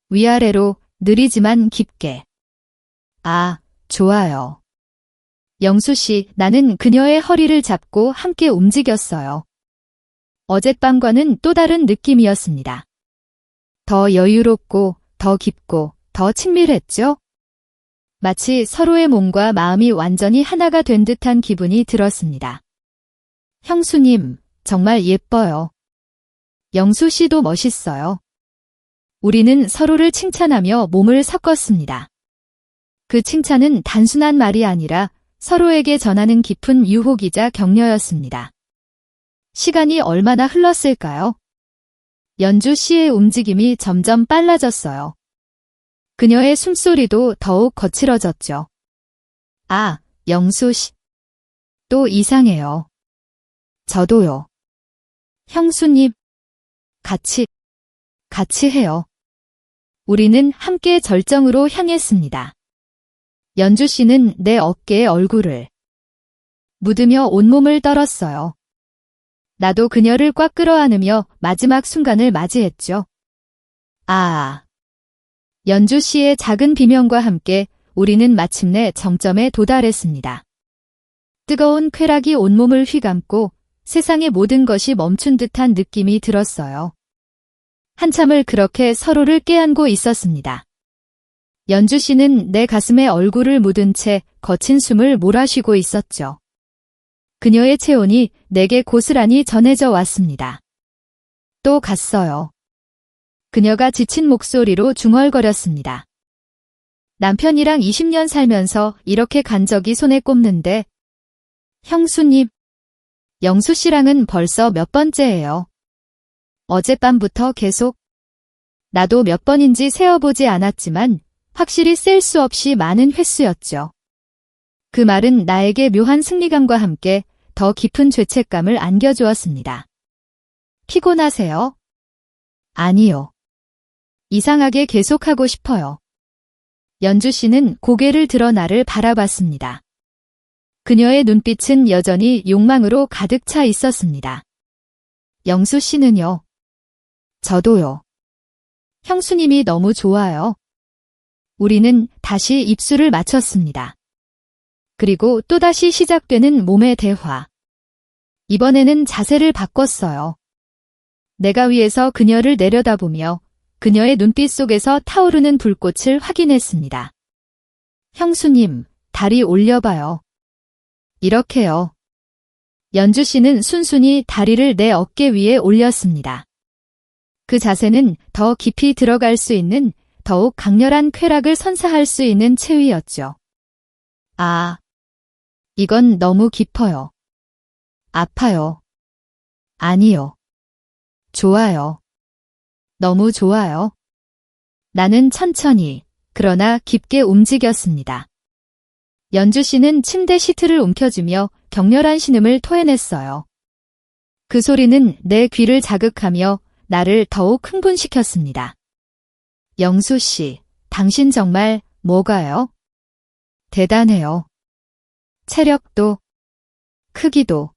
위아래로 느리지만 깊게. 아, 좋아요. 영수 씨, 나는 그녀의 허리를 잡고 함께 움직였어요. 어젯밤과는 또 다른 느낌이었습니다. 더 여유롭고, 더 깊고, 더 친밀했죠? 마치 서로의 몸과 마음이 완전히 하나가 된 듯한 기분이 들었습니다. 형수님, 정말 예뻐요. 영수 씨도 멋있어요. 우리는 서로를 칭찬하며 몸을 섞었습니다. 그 칭찬은 단순한 말이 아니라 서로에게 전하는 깊은 유혹이자 격려였습니다. 시간이 얼마나 흘렀을까요? 연주 씨의 움직임이 점점 빨라졌어요. 그녀의 숨소리도 더욱 거칠어졌죠. 아, 영수 씨. 또 이상해요. 저도요. 형수님. 같이 해요. 우리는 함께 절정으로 향했습니다. 연주 씨는 내 어깨에 얼굴을 묻으며 온몸을 떨었어요. 나도 그녀를 꽉 끌어안으며 마지막 순간을 맞이했죠. 아. 연주 씨의 작은 비명과 함께 우리는 마침내 정점에 도달했습니다. 뜨거운 쾌락이 온몸을 휘감고 세상의 모든 것이 멈춘 듯한 느낌이 들었어요. 한참을 그렇게 서로를 껴안고 있었습니다. 연주 씨는 내 가슴에 얼굴을 묻은 채 거친 숨을 몰아쉬고 있었죠. 그녀의 체온이 내게 고스란히 전해져 왔습니다. 또 갔어요. 그녀가 지친 목소리로 중얼거렸습니다. 남편이랑 20년 살면서 이렇게 간 적이 손에 꼽는데. 형수님, 영수 씨랑은 벌써 몇 번째예요. 어젯밤부터 계속. 나도 몇 번인지 세어보지 않았지만 확실히 셀 수 없이 많은 횟수였죠. 그 말은 나에게 묘한 승리감과 함께 더 깊은 죄책감을 안겨주었습니다. 피곤하세요? 아니요. 이상하게 계속하고 싶어요. 연주 씨는 고개를 들어 나를 바라봤습니다. 그녀의 눈빛은 여전히 욕망으로 가득 차 있었습니다. 영수 씨는요? 저도요. 형수님이 너무 좋아요. 우리는 다시 입술을 맞췄습니다. 그리고 또다시 시작되는 몸의 대화. 이번에는 자세를 바꿨어요. 내가 위에서 그녀를 내려다보며 그녀의 눈빛 속에서 타오르는 불꽃을 확인했습니다. 형수님, 다리 올려봐요. 이렇게요. 연주 씨는 순순히 다리를 내 어깨 위에 올렸습니다. 그 자세는 더 깊이 들어갈 수 있는 더욱 강렬한 쾌락을 선사할 수 있는 체위였죠. 아, 이건 너무 깊어요. 아파요. 아니요. 좋아요. 너무 좋아요. 나는 천천히, 그러나 깊게 움직였습니다. 연주 씨는 침대 시트를 움켜쥐며 격렬한 신음을 토해냈어요. 그 소리는 내 귀를 자극하며 나를 더욱 흥분시켰습니다. 영수 씨, 당신 정말 뭐가요? 대단해요. 체력도, 크기도.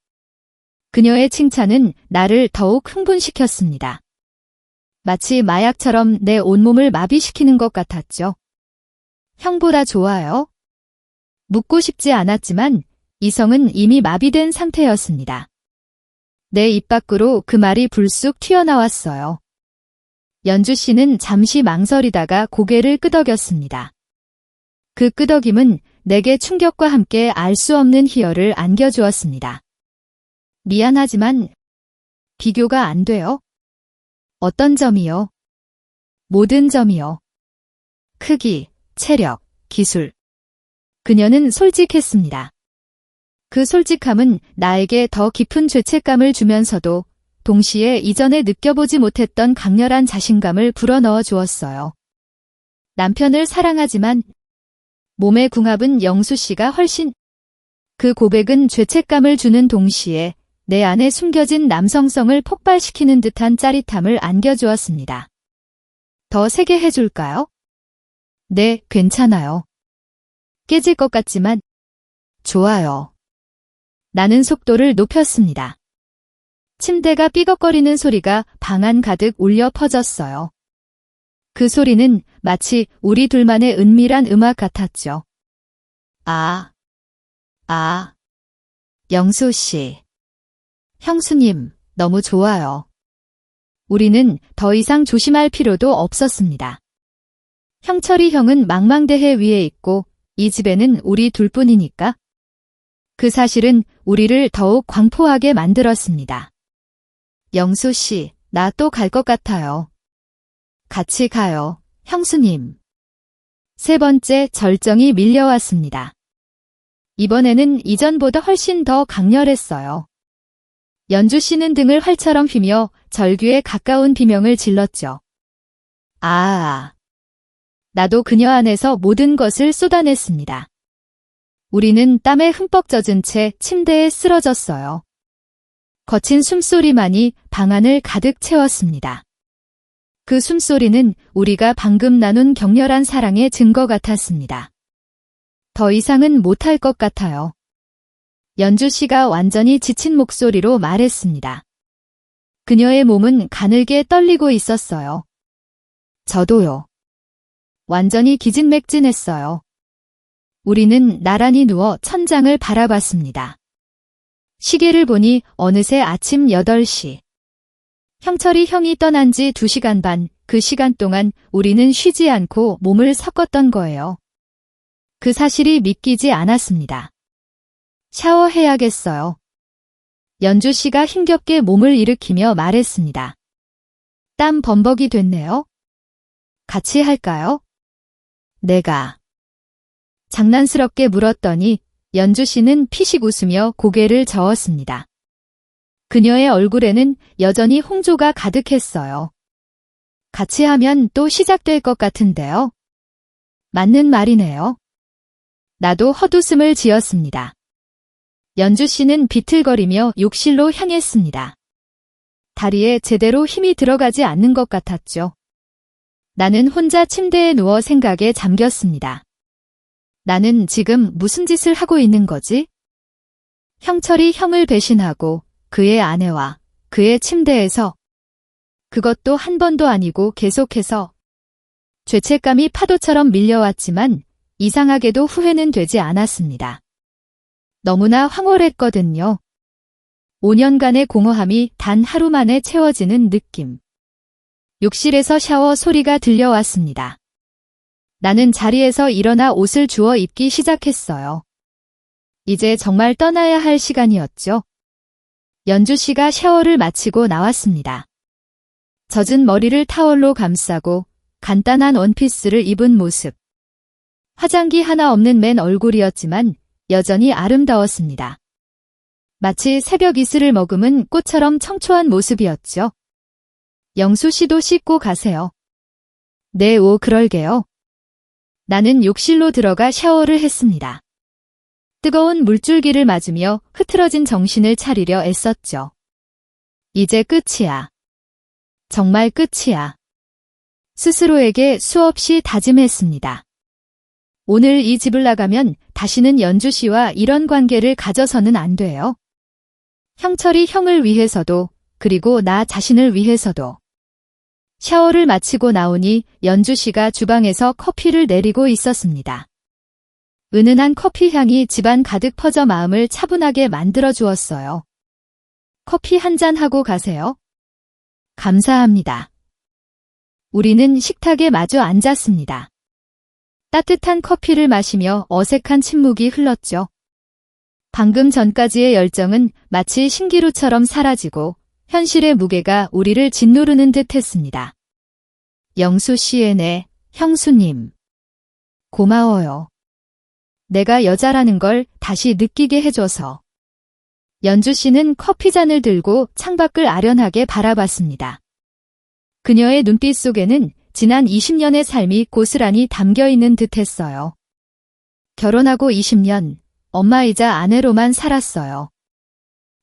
그녀의 칭찬은 나를 더욱 흥분시켰습니다. 마치 마약처럼 내 온몸을 마비시키는 것 같았죠. 형보다 좋아요? 묻고 싶지 않았지만 이성은 이미 마비된 상태였습니다. 내 입 밖으로 그 말이 불쑥 튀어나왔어요. 연주 씨는 잠시 망설이다가 고개를 끄덕였습니다. 그 끄덕임은 내게 충격과 함께 알 수 없는 희열을 안겨주었습니다. 미안하지만 비교가 안 돼요? 어떤 점이요? 모든 점이요. 크기, 체력, 기술. 그녀는 솔직했습니다. 그 솔직함은 나에게 더 깊은 죄책감을 주면서도 동시에 이전에 느껴보지 못했던 강렬한 자신감을 불어넣어 주었어요. 남편을 사랑하지만 몸의 궁합은 영수 씨가 훨씬. 그 고백은 죄책감을 주는 동시에 내 안에 숨겨진 남성성을 폭발시키는 듯한 짜릿함을 안겨주었습니다. 더 세게 해줄까요? 네, 괜찮아요. 깨질 것 같지만 좋아요. 나는 속도를 높였습니다. 침대가 삐걱거리는 소리가 방 안 가득 울려 퍼졌어요. 그 소리는 마치 우리 둘만의 은밀한 음악 같았죠. 영수 씨. 형수님, 너무 좋아요. 우리는 더 이상 조심할 필요도 없었습니다. 형철이 형은 망망대해 위에 있고 이 집에는 우리 둘뿐이니까. 그 사실은 우리를 더욱 광포하게 만들었습니다. 영수 씨, 나 또 갈 것 같아요. 같이 가요, 형수님. 세 번째 절정이 밀려왔습니다. 이번에는 이전보다 훨씬 더 강렬했어요. 연주 씨는 등을 활처럼 휘며 절규에 가까운 비명을 질렀죠. 나도 그녀 안에서 모든 것을 쏟아냈습니다. 우리는 땀에 흠뻑 젖은 채 침대에 쓰러졌어요. 거친 숨소리만이 방 안을 가득 채웠습니다. 그 숨소리는 우리가 방금 나눈 격렬한 사랑의 증거 같았습니다. 더 이상은 못할 것 같아요. 연주 씨가 완전히 지친 목소리로 말했습니다. 그녀의 몸은 가늘게 떨리고 있었어요. 저도요. 완전히 기진맥진했어요. 우리는 나란히 누워 천장을 바라봤습니다. 시계를 보니 어느새 아침 8시. 형철이 형이 떠난 지 2시간 반, 그 시간 동안 우리는 쉬지 않고 몸을 섞었던 거예요. 그 사실이 믿기지 않았습니다. 샤워해야겠어요. 연주 씨가 힘겹게 몸을 일으키며 말했습니다. 땀 범벅이 됐네요. 같이 할까요? 내가 장난스럽게 물었더니 연주 씨는 피식 웃으며 고개를 저었습니다. 그녀의 얼굴에는 여전히 홍조가 가득했어요. 같이 하면 또 시작될 것 같은데요. 맞는 말이네요. 나도 헛웃음을 지었습니다. 연주 씨는 비틀거리며 욕실로 향했습니다. 다리에 제대로 힘이 들어가지 않는 것 같았죠. 나는 혼자 침대에 누워 생각에 잠겼습니다. 나는 지금 무슨 짓을 하고 있는 거지? 형철이 형을 배신하고 그의 아내와 그의 침대에서 그것도 한 번도 아니고 계속해서 죄책감이 파도처럼 밀려왔지만 이상하게도 후회는 되지 않았습니다. 너무나 황홀했거든요. 5년간의 공허함이 단 하루 만에 채워지는 느낌. 욕실에서 샤워 소리가 들려왔습니다. 나는 자리에서 일어나 옷을 주워 입기 시작했어요. 이제 정말 떠나야 할 시간이었죠. 연주 씨가 샤워를 마치고 나왔습니다. 젖은 머리를 타월로 감싸고 간단한 원피스를 입은 모습. 화장기 하나 없는 맨 얼굴이었지만 여전히 아름다웠습니다. 마치 새벽 이슬을 머금은 꽃처럼 청초한 모습이었죠. 영수 씨도 씻고 가세요. 네, 그럴게요. 나는 욕실로 들어가 샤워를 했습니다. 뜨거운 물줄기를 맞으며 흐트러진 정신을 차리려 애썼죠. 이제 끝이야. 정말 끝이야. 스스로에게 수없이 다짐했습니다. 오늘 이 집을 나가면 다시는 연주 씨와 이런 관계를 가져서는 안 돼요. 형철이 형을 위해서도 그리고 나 자신을 위해서도. 샤워를 마치고 나오니 연주 씨가 주방에서 커피를 내리고 있었습니다. 은은한 커피 향이 집안 가득 퍼져 마음을 차분하게 만들어 주었어요. 커피 한 잔 하고 가세요. 감사합니다. 우리는 식탁에 마주 앉았습니다. 따뜻한 커피를 마시며 어색한 침묵이 흘렀죠. 방금 전까지의 열정은 마치 신기루처럼 사라지고 현실의 무게가 우리를 짓누르는 듯 했습니다. 영수 씨의 네, 형수님. 고마워요. 내가 여자라는 걸 다시 느끼게 해줘서. 연주 씨는 커피잔을 들고 창밖을 아련하게 바라봤습니다. 그녀의 눈빛 속에는 지난 20년의 삶이 고스란히 담겨있는 듯했어요. 결혼하고 20년, 엄마이자 아내로만 살았어요.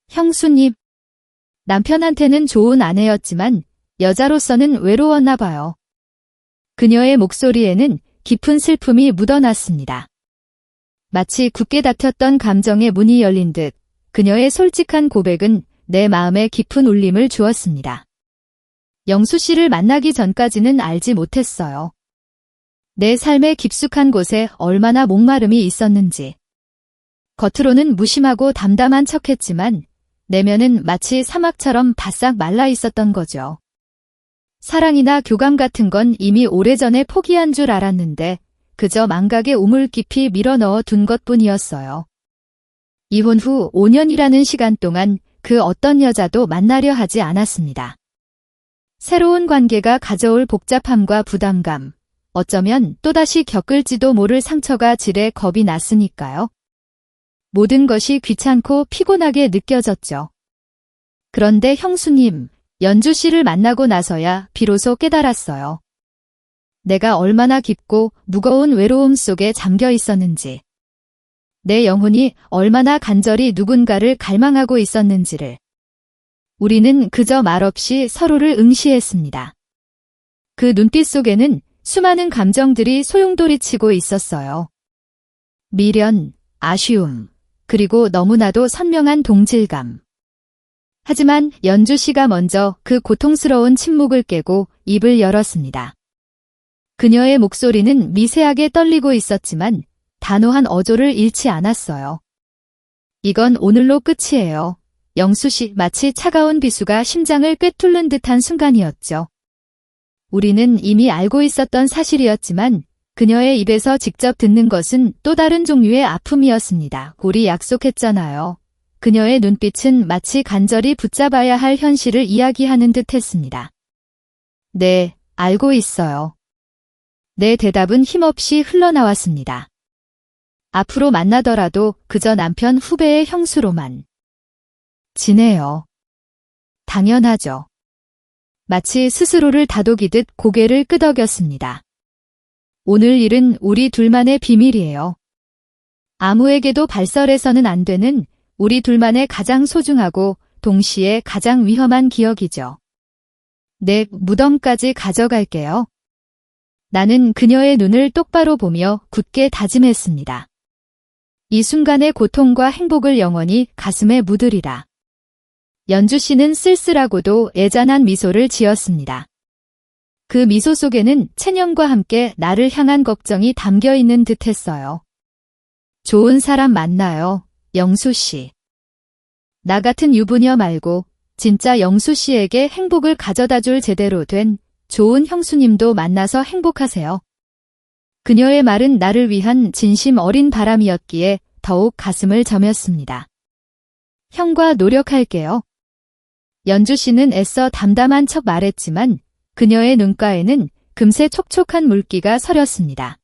형수님. 남편한테는 좋은 아내였지만 여자로서는 외로웠나 봐요. 그녀의 목소리에는 깊은 슬픔이 묻어났습니다. 마치 굳게 닫혔던 감정의 문이 열린 듯 그녀의 솔직한 고백은 내 마음에 깊은 울림을 주었습니다. 영수 씨를 만나기 전까지는 알지 못했어요. 내 삶의 깊숙한 곳에 얼마나 목마름이 있었는지. 겉으로는 무심하고 담담한 척했지만 내면은 마치 사막처럼 바싹 말라 있었던 거죠. 사랑이나 교감 같은 건 이미 오래전에 포기한 줄 알았는데 그저 망각에 우물 깊이 밀어넣어 둔 것뿐이었어요. 이혼 후 5년이라는 시간 동안 그 어떤 여자도 만나려 하지 않았습니다. 새로운 관계가 가져올 복잡함과 부담감, 어쩌면 또다시 겪을지도 모를 상처가 지레 겁이 났으니까요. 모든 것이 귀찮고 피곤하게 느껴졌죠. 그런데 형수님, 연주 씨를 만나고 나서야 비로소 깨달았어요. 내가 얼마나 깊고 무거운 외로움 속에 잠겨 있었는지, 내 영혼이 얼마나 간절히 누군가를 갈망하고 있었는지를. 우리는 그저 말없이 서로를 응시했습니다. 그 눈빛 속에는 수많은 감정들이 소용돌이치고 있었어요. 미련, 아쉬움, 그리고 너무나도 선명한 동질감. 하지만 연주 씨가 먼저 그 고통스러운 침묵을 깨고 입을 열었습니다. 그녀의 목소리는 미세하게 떨리고 있었지만 단호한 어조를 잃지 않았어요. 이건 오늘로 끝이에요. 영수 씨, 마치 차가운 비수가 심장을 꿰뚫는 듯한 순간이었죠. 우리는 이미 알고 있었던 사실이었지만 그녀의 입에서 직접 듣는 것은 또 다른 종류의 아픔이었습니다. 우리 약속했잖아요. 그녀의 눈빛은 마치 간절히 붙잡아야 할 현실을 이야기하는 듯 했습니다. 네, 알고 있어요. 내 대답은 힘없이 흘러나왔습니다. 앞으로 만나더라도 그저 남편 후배의 형수로만 지내요. 당연하죠. 마치 스스로를 다독이듯 고개를 끄덕였습니다. 오늘 일은 우리 둘만의 비밀이에요. 아무에게도 발설해서는 안 되는 우리 둘만의 가장 소중하고 동시에 가장 위험한 기억이죠. 내 무덤까지 가져갈게요. 나는 그녀의 눈을 똑바로 보며 굳게 다짐했습니다. 이 순간의 고통과 행복을 영원히 가슴에 묻으리라. 연주 씨는 쓸쓸하고도 애잔한 미소를 지었습니다. 그 미소 속에는 체념과 함께 나를 향한 걱정이 담겨 있는 듯했어요. 좋은 사람 만나요, 영수 씨. 나 같은 유부녀 말고 진짜 영수 씨에게 행복을 가져다 줄 제대로 된 좋은 형수님도 만나서 행복하세요. 그녀의 말은 나를 위한 진심 어린 바람이었기에 더욱 가슴을 저몄습니다. 형과 노력할게요. 연주 씨는 애써 담담한 척 말했지만 그녀의 눈가에는 금세 촉촉한 물기가 서렸습니다.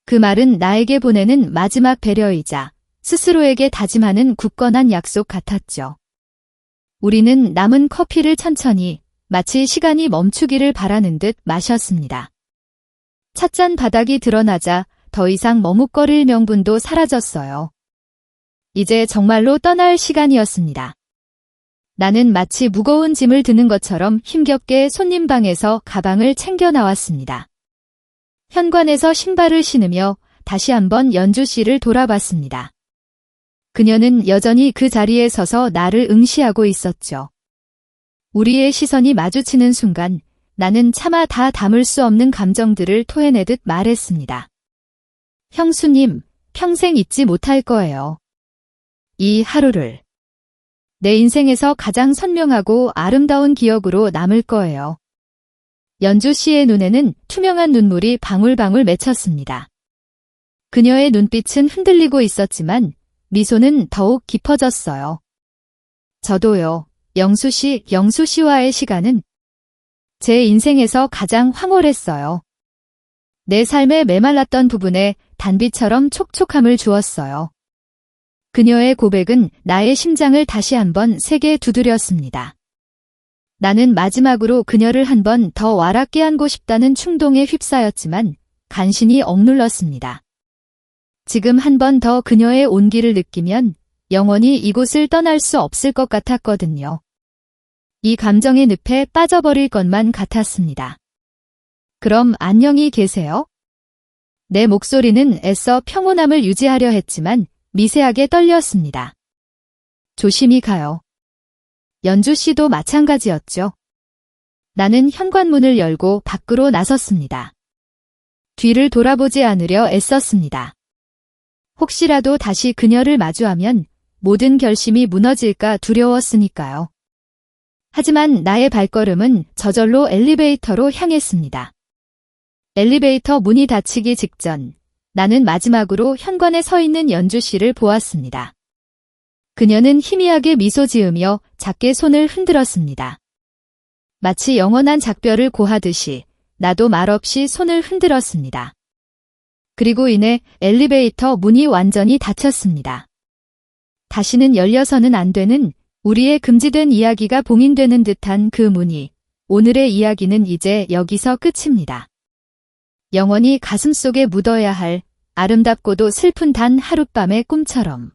그 말은 나에게 보내는 마지막 배려이자 스스로에게 다짐하는 굳건한 약속 같았죠. 우리는 남은 커피를 천천히 마치 시간이 멈추기를 바라는 듯 마셨습니다. 찻잔 바닥이 드러나자 더 이상 머뭇거릴 명분도 사라졌어요. 이제 정말로 떠날 시간이었습니다. 나는 마치 무거운 짐을 드는 것처럼 힘겹게 손님 방에서 가방을 챙겨 나왔습니다. 현관에서 신발을 신으며 다시 한번 연주 씨를 돌아봤습니다. 그녀는 여전히 그 자리에 서서 나를 응시하고 있었죠. 우리의 시선이 마주치는 순간 나는 차마 다 담을 수 없는 감정들을 토해내듯 말했습니다. 형수님, 평생 잊지 못할 거예요. 이 하루를. 내 인생에서 가장 선명하고 아름다운 기억으로 남을 거예요. 연주 씨의 눈에는 투명한 눈물이 방울방울 맺혔습니다. 그녀의 눈빛은 흔들리고 있었지만 미소는 더욱 깊어졌어요. 저도요. 영수 씨와의 시간은 제 인생에서 가장 황홀했어요. 내 삶에 메말랐던 부분에 단비처럼 촉촉함을 주었어요. 그녀의 고백은 나의 심장을 다시 한번 세게 두드렸습니다. 나는 마지막으로 그녀를 한 번 더 와닿게 안고 싶다는 충동에 휩싸였지만 간신히 억눌렀습니다. 지금 한 번 더 그녀의 온기를 느끼면 영원히 이곳을 떠날 수 없을 것 같았거든요. 이 감정의 늪에 빠져버릴 것만 같았습니다. 그럼 안녕히 계세요? 내 목소리는 애써 평온함을 유지하려 했지만 미세하게 떨렸습니다. 조심히 가요. 연주 씨도 마찬가지였죠. 나는 현관문을 열고 밖으로 나섰습니다. 뒤를 돌아보지 않으려 애썼습니다. 혹시라도 다시 그녀를 마주하면 모든 결심이 무너질까 두려웠으니까요. 하지만 나의 발걸음은 저절로 엘리베이터로 향했습니다. 엘리베이터 문이 닫히기 직전 나는 마지막으로 현관에 서 있는 연주 씨를 보았습니다. 그녀는 희미하게 미소 지으며 작게 손을 흔들었습니다. 마치 영원한 작별을 고하듯이 나도 말없이 손을 흔들었습니다. 그리고 이내 엘리베이터 문이 완전히 닫혔습니다. 다시는 열려서는 안 되는 우리의 금지된 이야기가 봉인되는 듯한 그 문이 오늘의 이야기는 이제 여기서 끝입니다. 영원히 가슴속에 묻어야 할 아름답고도 슬픈 단 하룻밤의 꿈처럼.